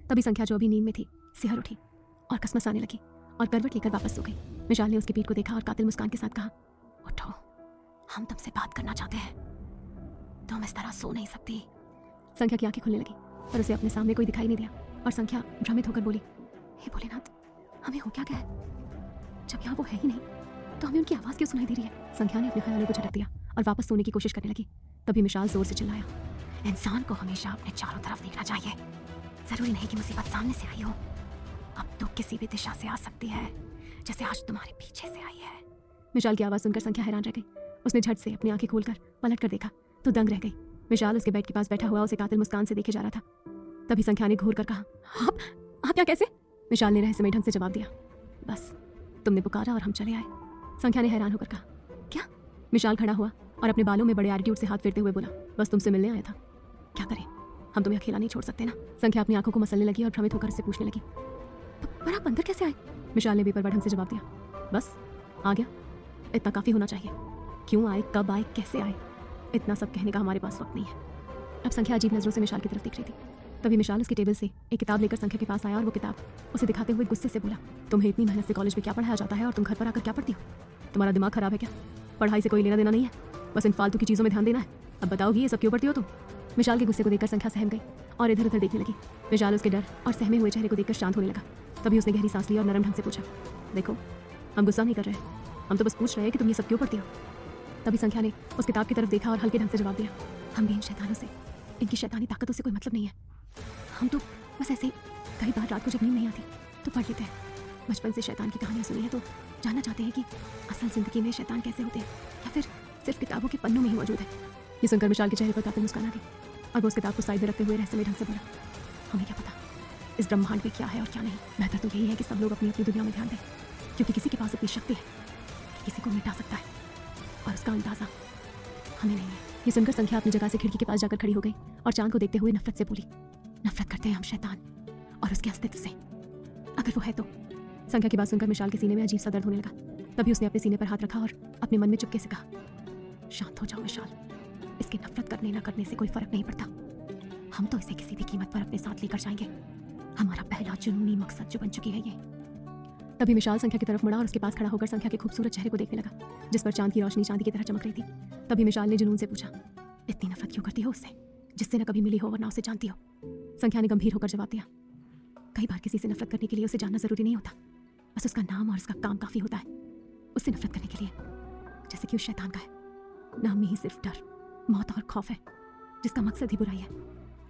तभी संख्या जो अभी नींद में थी सिहर उठी और कसमसाने लगी और करवट लेकर वापस सो गई। मिशाल ने उसकी पीठ को देखा और कातिल मुस्कान के साथ कहा, उठो, हम तुमसे बात करना चाहते हैं। तुम इस तरह सो नहीं सकती। संख्या की आंखें खुलने लगी। पर उसे अपने सामने कोई दिखाई नहीं दिया और संख्या भ्रमित होकर बोली, हे भोलेनाथ, हमें हो क्या गया है? जब यहाँ वो है ही नहीं तो हमें उनकी आवाज़ क्यों सुनाई दे रही है? संख्या ने अपने ख्यालों को झटक दिया और वापस सोने की कोशिश करने लगी। तभी मिशाल जोर से चिल्लाया, इंसान को हमेशा अपने चारों तरफ देखना चाहिए। जरूरी नहीं कि मुसीबत सामने से आई हो, अब तो किसी भी दिशा से आ सकती है, जैसे आज तुम्हारे पीछे से आई है। मिशाल की आवाज़ सुनकर संख्या हैरान रह गई। उसने झट से अपनी आंखें खोलकर पलट कर देखा तो दंग रह गई। मिशाल उसके बेड के पास बैठा हुआ उसे कातिल मुस्कान से देखे जा रहा था। तभी संख्या ने घूर कर कहा, आप क्या कैसे? मिशाल ने रहस्यमय ढंग से जवाब दिया, बस तुमने पुकारा और हम चले आए। संख्या ने हैरान होकर कहा, क्या? मिशाल खड़ा हुआ और अपने बालों में बड़े एटीट्यूड से हाथ फेरते हुए बोला, बस तुमसे मिलने आया था। क्या करें, हम तुम्हें अकेला नहीं छोड़ सकते ना। संख्या अपनी आंखों को मसलने लगी और भ्रमित होकर उससे पूछने लगी, पर आप अंदर कैसे आए? मिशाल ने बेपरवाह ढंग से जवाब दिया, बस आ गया, इतना काफ़ी होना चाहिए। क्यों आए, कब आए, कैसे आए, इतना सब कहने का हमारे पास वक्त नहीं है। अब संख्या अजीब नज़रों से मिशाल की तरफ देख रही थी। तभी मिशाल उसकी टेबल से एक किताब लेकर संख्या के पास आया और वो किताब उसे दिखाते हुए गुस्से से बोला, तुम्हें इतनी मेहनत से कॉलेज में क्या पढ़ाया जाता है और तुम घर पर आकर क्या पढ़ती हो? तुम्हारा दिमाग खराब है क्या? पढ़ाई से कोई लेना देना नहीं है, बस इन फालतू की चीज़ों में ध्यान देना है। अब बताओगी ये सब क्यों पढ़ती हो तुम? मिशाल के गुस्से को देखकर संख्या सहम गई और इधर उधर देखने लगी। मिशाल उसके डर और सहमे हुए चेहरे को देखकर शांत होने लगा। तभी उसने गहरी सांस ली और नरम ढंग से पूछा, देखो हम गुस्सा नहीं कर रहे, हम तो बस पूछ रहे हैं कि तुम ये सब क्यों पढ़ती हो। तभी संख्या ने उस किताब की तरफ देखा और हल्के ढंग से जवाब दिया, हम भी इन शैतानों से, इनकी शैतानी ताकतों से कोई मतलब नहीं है। हम तो बस ऐसे कई बार रात को जब नींद नहीं आती तो पढ़ लेते हैं। बचपन से शैतान की कहानियाँ सुनी है तो जानना चाहते हैं कि असल जिंदगी में शैतान कैसे होते हैं या फिर सिर्फ किताबों के पन्नों में ही मौजूद है। ये सुनकर मिशाल के चेहरे पर काफी मुस्कान आ गई और वो उस किताब को साइड में रखते हुए रहस्यमय ढंग से बोला, हमें क्या पता इस ब्रह्मांड में क्या है और क्या नहीं। बेहतर तो यही है कि सब लोग अपनी अपनी दुनिया में ध्यान दें, क्योंकि किसी के पास इतनी शक्ति है कि किसी को मिटा सकता है और उसका अंदाजा हमें नहीं है। ये सुनकर संख्या अपनी जगह से खिड़की के पास जाकर खड़ी हो गई और चांद को देखते हुए नफरत से बोली, नफरत करते हैं हम शैतान और उसके अस्तित्व से, अगर वो है तो। संख्या की बात सुनकर मिशाल के सीने में अजीब सा दर्द होने लगा। तभी उसने अपने सीने पर हाथ रखा और अपने मन में चुपके से कहा, शांत हो जाओ मिशाल, इसकी नफरत करने ना करने से कोई फर्क नहीं पड़ता। हम तो इसे किसी भी कीमत पर अपने साथ लेकर जाएंगे। हमारा पहला जुनूनी मकसद जो बन चुकी है ये। तभी मिशाल संख्या की तरफ मुड़ा और उसके पास खड़ा होकर संख्या के खूबसूरत चेहरे को देखने लगा जिस पर चांद की रोशनी चांदी की तरह चमक रही थी। तभी मिशाल ने जुनून से पूछा, इतनी नफरत क्यों करती हो उससे जिससे न कभी मिली हो और ना उसे जानती हो? संख्या ने गंभीर होकर जवाब दिया, कई बार किसी से नफरत करने के लिए उसे जानना जरूरी नहीं होता, बस उसका नाम और उसका काम काफी होता है उससे नफरत करने के लिए। जैसे कि उस शैतान का है, नाम में ही सिर्फ डर, मौत और खौफ है, जिसका मकसद ही बुराई है,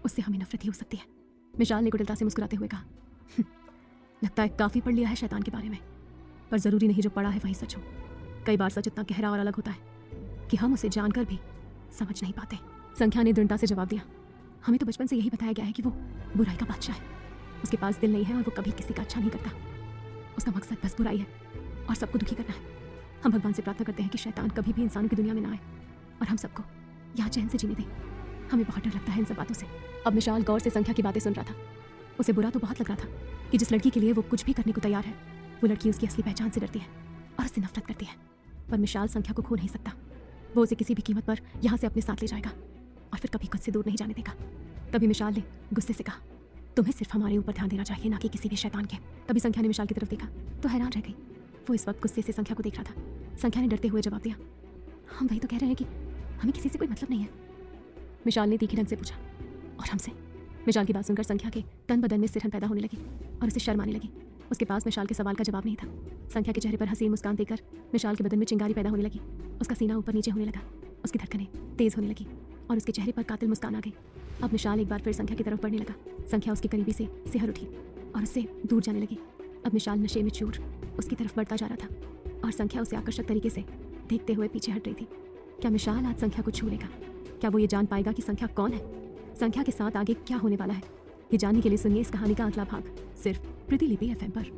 उससे हमें नफरत ही हो सकती है। मिशाल ने कुटिलता से मुस्कुराते हुए कहा, लगता है काफी पढ़ लिया है शैतान के बारे में, पर जरूरी नहीं जो पढ़ा है वही सच हो। कई बार सच इतना गहरा और अलग होता है कि हम उसे जानकर भी समझ नहीं पाते। संख्या ने दृढ़ता से जवाब दिया, हमें तो बचपन से यही बताया गया है कि वो बुराई का बादशाह है, उसके पास दिल नहीं है और वो कभी किसी का अच्छा नहीं करता, उसका मकसद बस बुराई है और सबको दुखी करना है। हम भगवान से प्रार्थना करते हैं कि शैतान कभी भी इंसानों की दुनिया में ना आए और हम सबको यहाँ चैन से जीने दें। हमें बहुत डर लगता है इन सब बातों से। अब मिशाल गौर से संख्या की बातें सुन रहा था। उसे बुरा तो बहुत लग रहा था कि जिस लड़की के लिए वो कुछ भी करने को तैयार है वो लड़की उसकी असली पहचान से डरती है और उससे नफरत करती है। पर मिशाल संख्या को खो नहीं सकता, वो उसे किसी भी कीमत पर यहाँ से अपने साथ ले जाएगा और फिर कभी खुद से दूर नहीं जाने देगा। तभी मिशाल ने गुस्से से कहा, तुम्हें सिर्फ हमारे ऊपर ध्यान देना चाहिए, ना कि किसी भी शैतान के। तभी संख्या ने मिशाल की तरफ देखा तो हैरान रह गई। वो इस वक्त गुस्से से संख्या को देख रहा था। संख्या ने डरते हुए जवाब दिया, हम वही तो कह रहे हैं कि हमें किसी से कोई मतलब नहीं है। मिशाल ने तीखी ढंग से पूछा, और हमसे? मिशाल की बात सुनकर संख्या के तन बदन में सिरहन पैदा होने लगी और उसे शर्म आने लगी। उसके पास मिशाल के सवाल का जवाब नहीं था। संख्या के चेहरे पर हसीन मुस्कान देखकर मिशाल के बदन में चिंगारी पैदा होने लगी। उसका सीना ऊपर नीचे होने लगा, उसकी धड़कनें तेज होने लगी और उसके चेहरे पर कातिल मुस्कान आ गई। अब मिशाल एक बार फिर संख्या की तरफ बढ़ने लगा। संख्या उसके करीबी से सिहर उठी और उससे दूर जाने लगी। अब मिशाल नशे में चूर उसकी तरफ बढ़ता जा रहा था और संख्या उसे आकर्षक तरीके से देखते हुए पीछे हट रही थी। क्या मिशाल आज संख्या को छू लेगा? क्या वो ये जान पाएगा कि संख्या कौन है? संख्या के साथ आगे क्या होने वाला है, ये जानने के लिए सुनिए इस कहानी का अगला भाग सिर्फ प्रतिलिपि एफएम पर।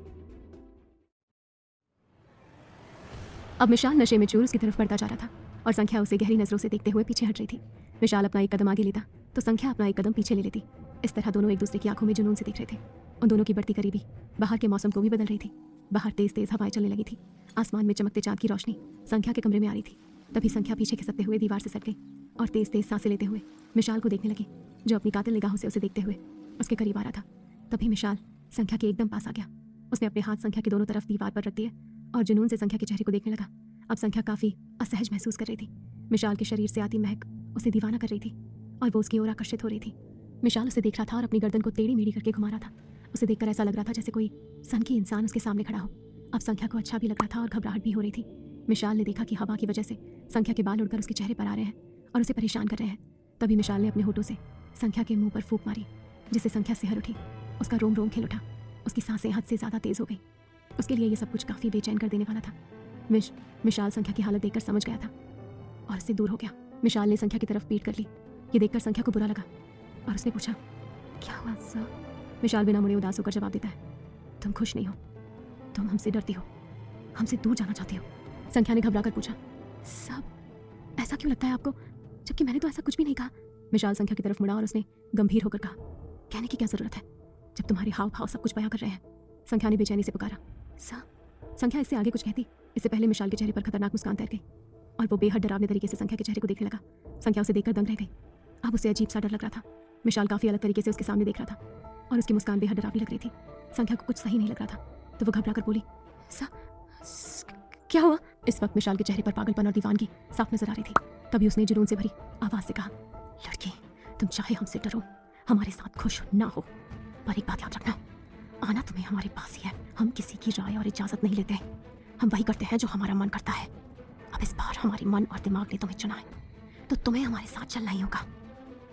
अब मिशाल नशे में चूर उसकी तरफ बढ़ता जा रहा था और संख्या उसे गहरी नजरों से देखते हुए पीछे हट रही थी। मिशाल अपना एक कदम आगे लेता तो संख्या अपना एक कदम पीछे ले लेती। इस तरह दोनों एक दूसरे की आंखों में जुनून से देख रहे थे। उन दोनों की बढ़ती करीबी बाहर के मौसम को भी बदल रही थी। बाहर तेज तेज हवाएं चलने लगी थी। आसमान में चमकते चांद की रोशनी संख्या के कमरे में आ रही थी। तभी संख्या पीछे खिसकते हुए दीवार से सट गई और तेज तेज सांसें लेते हुए मिशाल को देखने लगी, जो अपनी कातिल निगाहों से उसे देखते हुए उसके करीब आ रहा था। तभी मिशाल संख्या के एकदम पास आ गया। उसने अपने हाथ संख्या की दोनों तरफ दीवार पर रख दिए और जुनून से संख्या के चेहरे को देखने लगा। अब संख्या काफी असहज महसूस कर रही थी। मिशाल के शरीर से आती महक उसे दीवाना कर रही थी और वो उसकी ओर आकर्षित हो रही थी। मिशाल उसे देख रहा था और अपनी गर्दन को टेढ़ी मेढ़ी करके घुमा रहा था। उसे देखकर ऐसा लग रहा था जैसे कोई सनकी इंसान उसके सामने खड़ा हो। अब संख्या को अच्छा भी लग रहा था और घबराहट भी हो रही थी। मिशाल ने देखा कि हवा की वजह से संख्या के बाल उड़कर उसके चेहरे पर आ रहे हैं और उसे परेशान कर रहे हैं। तभी मिशाल ने अपने होठों से संख्या के मुंह पर फूंक मारी, जिससे संख्या सिहर उठी। उसका रोम रोम खिल उठा। उसकी सांसें हद से ज़्यादा तेज़ हो गई। उसके लिए ये सब कुछ काफ़ी बेचैन कर देने वाला था। मिशाल संख्या की हालत देखकर समझ गया था और उससे दूर हो गया। मिशाल ने संख्या की तरफ पीट कर ली। ये देखकर संख्या को बुरा लगा और उसने पूछा, क्या हुआ सर? मिशाल बिना मुड़े उदास होकर जवाब देता है, तुम खुश नहीं हो, तुम हमसे डरती हो, हमसे दूर जाना चाहती हो। संख्या ने घबरा कर पूछा, सब ऐसा क्यों लगता है आपको, जबकि मैंने तो ऐसा कुछ भी नहीं कहा। मिशाल संख्या की तरफ मुड़ा और उसने गंभीर होकर कहा, कहने की क्या जरूरत है जब तुम्हारे हाव भाव सब कुछ बयां कर रहे हैं। संख्या ने बेचैनी से पुकारा, सर। संख्या इससे आगे कुछ कहती इससे पहले मिशाल के चेहरे पर खतरनाक मुस्कान तैर गई और वो बेहद डरावने तरीके से संख्या के चेहरे को देखने लगा। संख्या उसे देखकर दंग रह गई। अब उसे अजीब सा डर लग रहा था। मिशाल काफ़ी अलग तरीके से उसके सामने देख रहा था और उसकी मुस्कान बेहद डरावनी लग रही थी। संख्या को कुछ सही नहीं लग रहा था तो वो घबरा कर बोली, क्या हुआ? इस वक्त मिशाल के चेहरे पर पागलपन और दीवानगी साफ नजर आ रही थी। तभी उसने जुनून से भरी आवाज से कहा, लड़की, तुम चाहे हमसे डरो, हमारे साथ खुश ना हो, पर एक बात याद रखना, आना तुम्हें हमारे पास ही है। हम किसी की राय और इजाजत नहीं लेते। हम वही करते हैं जो हमारा मन करता है। अब इस बार हमारे मन और दिमाग ने तुम्हें चुना है तो तुम्हें हमारे साथ चलना ही होगा,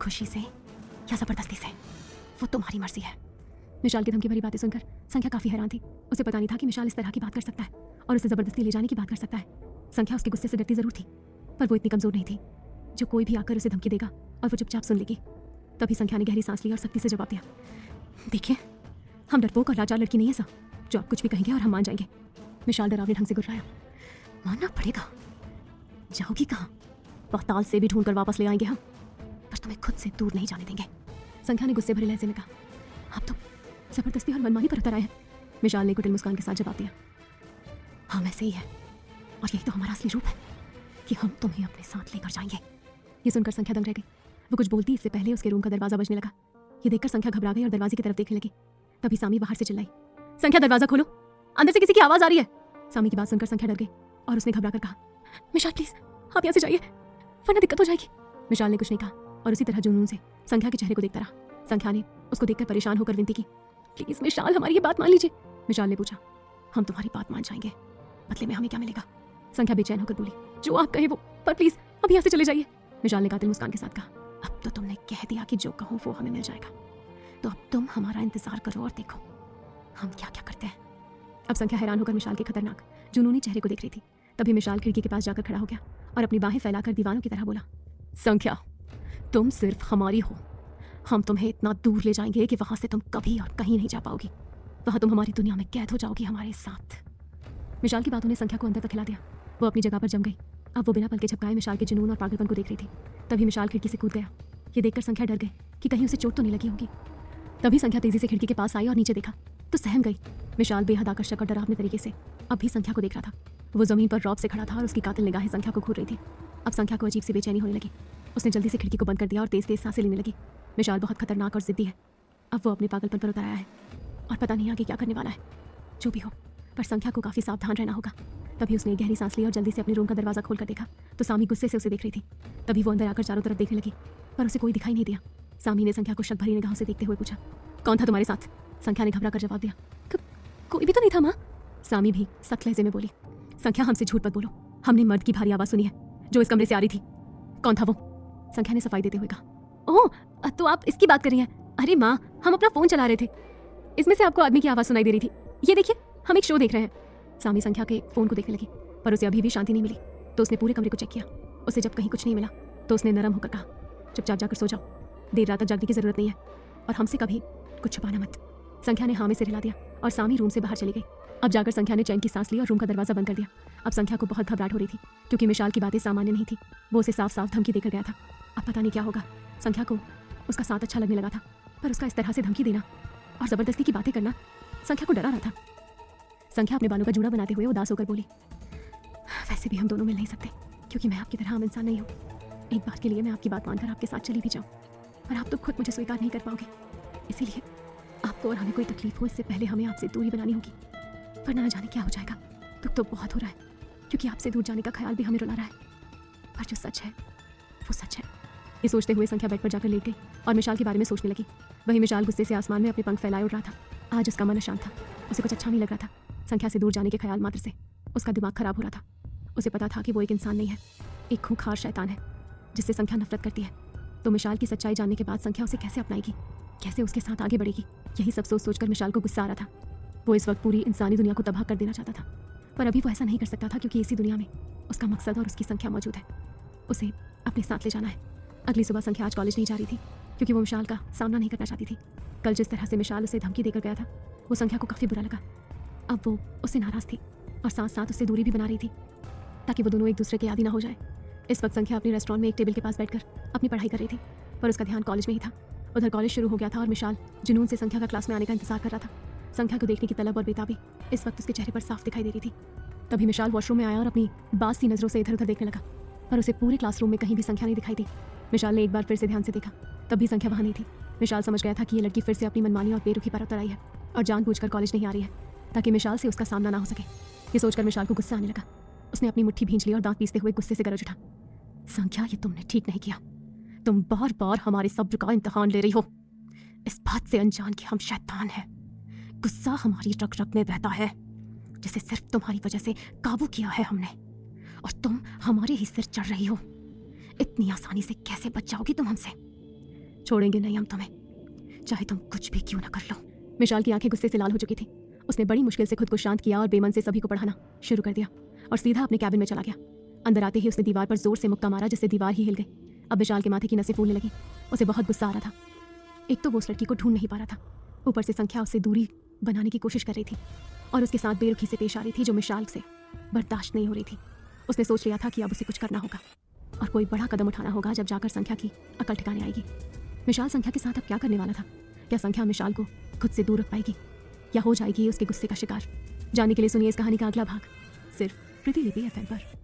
खुशी से या जबरदस्ती से, वो तुम्हारी मर्जी है। मिशाल की धमकी भरी बातें सुनकर संख्या काफी हैरान थी। उसे पता नहीं था कि मिशाल इस तरह की बात कर सकता है और उसे जबरदस्ती ले जाने की बात कर सकता है। संख्या उसके गुस्से से डरती जरूर थी, पर वो इतनी कमजोर नहीं थी जो कोई भी आकर उसे धमकी देगा और वो चुपचाप सुन लेगी। तभी संख्या ने गहरी सांस ली और सख्ती से जवाब दिया, देखिए, हम डरपोक और लाचार लड़की नहीं है सर, जो आप कुछ भी कहेंगे और हम मान जाएंगे। मिशाल डरावने ढंग से गुर्राया, मानना पड़ेगा। जाओगी कहाँ? पाताल से भी ढूंढ कर वापस ले आएंगे हम, पर तुम्हें खुद से दूर नहीं जाने देंगे। संख्या ने गुस्से भरे लहजे में कहा, आप तो जबरदस्ती और मनमानी पर उतर आए हैं। मिशाल ने कुटिल मुस्कान के साथ जवाब दिया, हाँ ऐसे ही है, और यही तो हमारा असली रूप है कि हम तुम्हें अपने साथ लेकर जाएंगे। ये सुनकर संख्या दंग रह गई। वो कुछ बोलती इससे पहले उसके रूम का दरवाजा बजने लगा। ये देखकर संख्या घबरा गई और दरवाजे की तरफ देखने लगी। तभी सामी बाहर से चिल्लाई, संख्या दरवाजा खोलो, अंदर से किसी की आवाज आ रही है। सामी की बात सुनकर संख्या डर गई और उसने घबरा कर कहा, मिशाल प्लीज आप यहाँ से जाइए, वरना दिक्कत हो जाएगी। मिशाल ने कुछ नहीं कहा और उसी तरह जुनून से संख्या के चेहरे को देखता रहा। संख्या ने उसको देखकर परेशान होकर विनती की, प्लीज मिशाल हमारी ये बात मान लीजिए। मिशाल ने पूछा, हम तुम्हारी बात मान जाएंगे, बदले में हमें क्या मिलेगा? संख्या बेचैन होकर बोली, जो आप कहे वो, पर प्लीज अब यहाँ से चले जाइए। मिशाल ने कातिल मुस्कान के साथ कहा, अब तो तुमने कह दिया कि जो कहूँ वो हमें मिल जाएगा, तो अब तुम हमारा इंतजार करो और देखो हम क्या क्या करते हैं। अब संख्या हैरान होकर मिशाल के खतरनाक जुनूनी चेहरे को देख रही थी। तभी मिशाल खिड़की के पास जाकर खड़ा हो गया और अपनी बाहें फैलाकर दीवानों की तरह बोला, संख्या तुम सिर्फ हमारी हो, हम तुम्हें इतना दूर ले जाएंगे कि वहां से तुम कभी और कहीं नहीं जा पाओगी। वहां तुम हमारी दुनिया में कैद हो जाओगी हमारे साथ। मिशाल की बातों ने संख्या को अंदर तक हिला दिया। वो अपनी जगह पर जम गई। अब वो बिना पल के झपकाए मिशाल के जुनून और पागलपन को देख रही थी। तभी मिशाल खिड़की से कूद गया। ये देखकर संख्या डर गई कि कहीं उसे चोट तो नहीं लगी होगी। तभी संख्या तेजी से खिड़की के पास आई और नीचे देखा तो सहम गई। मिशाल बेहद आकर्षक और डरावने तरीके से अब भी संख्या को देख रहा था। वो जमीन पर रौब से खड़ा था और उसकी कातिल निगाहें संख्या को घूर रही थी। अब संख्या को अजीब सी बेचैनी होने लगी। उसने जल्दी से खिड़की को बंद कर दिया और तेज तेज सांसें लेने लगी। मिशाल बहुत खतरनाक और जिद्दी है। अब वो अपने पागलपन पर उतर आया है और पता नहीं आगे क्या करने वाला है। जो भी हो, पर संख्या को काफी सावधान रहना होगा। तभी उसने गहरी सांस ली और जल्दी से अपने रूम का दरवाजा खोलकर देखा तो सामी गुस्से से उसे देख रही थी। तभी वो अंदर आकर चारों तरफ देखने लगी, पर उसे कोई दिखाई नहीं दिया। सामी ने संख्या को शक भरी निगाहों से देखते हुए पूछा, कौन था तुम्हारे साथ? संख्या ने घबरा कर जवाब दिया, कोई भी तो नहीं था माँ। सामी भी सख्त लहजे में बोली, संख्या हमसे झूठ मत बोलो, हमने मर्द की भारी आवाज सुनी है जो इस कमरे से आ रही थी। कौन था वो? संख्या ने सफाई देते हुए कहा, ओह तो आप इसकी बात कर रही हैं। अरे माँ, हम अपना फोन चला रहे थे, इसमें से आपको आदमी की आवाज सुनाई दे रही थी। ये देखिए, हम एक शो देख रहे हैं। सामी संख्या के फोन को देखने लगी, पर उसे अभी भी शांति नहीं मिली। तो उसने पूरे कमरे को चेक किया। उसे जब कहीं कुछ नहीं मिला तो उसने नरम होकर कहा, चुपचाप जाकर सो जाओ, देर रात तक जागने की जरूरत नहीं है और हमसे कभी कुछ छुपाना मत। संख्या ने हाँ में सिर हिला दिया और सामी रूम से बाहर चली गई। अब जाकर संख्या ने चैन की सांस ली और रूम का दरवाजा बंद कर दिया। अब संख्या को बहुत घबराहट हो रही थी क्योंकि मिशाल की बातें सामान्य नहीं थी। वो उसे साफ साफ धमकी देकर गया था। अब पता नहीं क्या होगा। संख्या को उसका साथ अच्छा लगने लगा था, पर उसका इस तरह से धमकी देना और जबरदस्ती की बातें करना संख्या को डरा रहा था। संख्या अपने बालों का जूड़ा बनाते हुए उदास होकर बोली, वैसे भी हम दोनों मिल नहीं सकते क्योंकि मैं आपकी तरह आम इंसान नहीं हूँ। एक बार के लिए मैं आपकी बात मानकर आपके साथ चली भी जाऊँ, पर आप तो खुद मुझे स्वीकार नहीं कर पाओगे। इसीलिए आपको और हमें कोई तकलीफ हो इससे पहले हमें आपसे दूरी बनानी होगी, वरना न जाने क्या हो जाएगा। दुख तो बहुत हो रहा है क्योंकि आपसे दूर जाने का ख्याल भी हमें रुला रहा है, पर जो सच है वो सच है। ये सोचते हुए संख्या बेड पर जाकर लेट गई और मिशाल के बारे में सोचने लगी। वही मिशाल गुस्से से आसमान में अपने पंख फैलाए उड़ रहा था। आज उसका मन अशांत था। उसे कुछ अच्छा नहीं लग रहा था। संख्या से दूर जाने के ख्याल मात्र से उसका दिमाग खराब हो रहा था। उसे पता था कि वो एक इंसान नहीं है, एक खूंखार शैतान है जिससे संख्या नफरत करती है। तो मिशाल की सच्चाई जानने के बाद संख्या उसे कैसे अपनाएगी, कैसे उसके साथ आगे बढ़ेगी, यही सब सोच सोचकर मिशाल को गुस्सा आ रहा था। वो इस वक्त पूरी इंसानी दुनिया को तबाह कर देना चाहता था, पर अभी वो ऐसा नहीं कर सकता था क्योंकि इसी दुनिया में उसका मकसद और उसकी संख्या मौजूद है। उसे अपने साथ ले जाना है। अगली सुबह संख्या आज कॉलेज नहीं जा रही थी क्योंकि वो मिशाल का सामना नहीं करना चाहती थी। कल जिस तरह से मिशाल उसे धमकी देकर गया था वो संख्या को काफ़ी बुरा लगा। अब वो उससे नाराज़ थी और साथ साथ उससे दूरी भी बना रही थी ताकि वो दोनों एक दूसरे के आदी ना हो जाए। इस वक्त संख्या अपने रेस्टोरेंट में एक टेबल के पास बैठकर अपनी पढ़ाई कर रही थी, पर उसका ध्यान कॉलेज में ही था। उधर कॉलेज शुरू हो गया था और मिशाल जुनून से संख्या का क्लास में आने का इंतजार कर रहा था। संख्या को देखने की तलब और बेताबी इस वक्त उसके चेहरे पर साफ दिखाई दे रही थी। तभी मिशाल वॉशरूम में आया और अपनी बाज सी नज़रों से इधर उधर देखने लगा, पर उसे पूरे क्लासरूम में कहीं भी संख्या नहीं दिखाई दी। मिशाल ने एक बार फिर से ध्यान से देखा, तब भी संख्या वहाँ नहीं थी। मिशाल समझ गया था कि ये लड़की फिर से अपनी मनमानी और बेरुखी पर उतर आई है और जानबूझकर कॉलेज नहीं आ रही है ताकि मिशाल से उसका सामना ना हो सके। ये सोचकर मिशाल को गुस्सा आने लगा। उसने अपनी मुट्ठी भींच ली और दांत पीसते हुए गुस्से से गरज उठा, संख्या ये तुमने ठीक नहीं किया। तुम बार बार हमारे सब्र का इम्तिहान ले रही हो, इस बात से अनजान कि हम शैतान हैं। गुस्सा हमारी रग रग में बहता है जिसे सिर्फ तुम्हारी वजह से काबू किया है हमने, और तुम हमारे ही सिर चढ़ रही हो। इतनी आसानी से कैसे बच जाओगी तुम हमसे? छोड़ेंगे नहीं हम तुम्हें, चाहे तुम कुछ भी क्यों ना कर लो। मिशाल की आंखें गुस्से से लाल हो चुकी थी। उसने बड़ी मुश्किल से खुद को शांत किया और बेमन से सभी को पढ़ाना शुरू कर दिया और सीधा अपने कैबिन में चला गया। अंदर आते ही उसने दीवार पर जोर से मुक्का मारा जिससे दीवार ही हिल गई। अब विशाल के माथे की नसें फूलने लगी। उसे बहुत गुस्सा आ रहा था। एक तो वो उस लड़की को ढूंढ नहीं पा रहा था, ऊपर से संख्या उससे दूरी बनाने की कोशिश कर रही थी और उसके साथ बेरुखी से पेश आ रही थी जो मिशाल से बर्दाश्त नहीं हो रही थी। उसने सोच लिया था कि अब उसे कुछ करना होगा और कोई बड़ा कदम उठाना होगा जब जाकर संख्या की अकल ठिकाने आएगी। मिशाल संख्या के साथ अब क्या करने वाला था? क्या संख्या मिशाल को खुद से दूर रख पाएगी या हो जाएगी उसके गुस्से का शिकार? जानने के लिए सुनिए इस कहानी का अगला भाग सिर्फ प्रतिलिपि FM पर।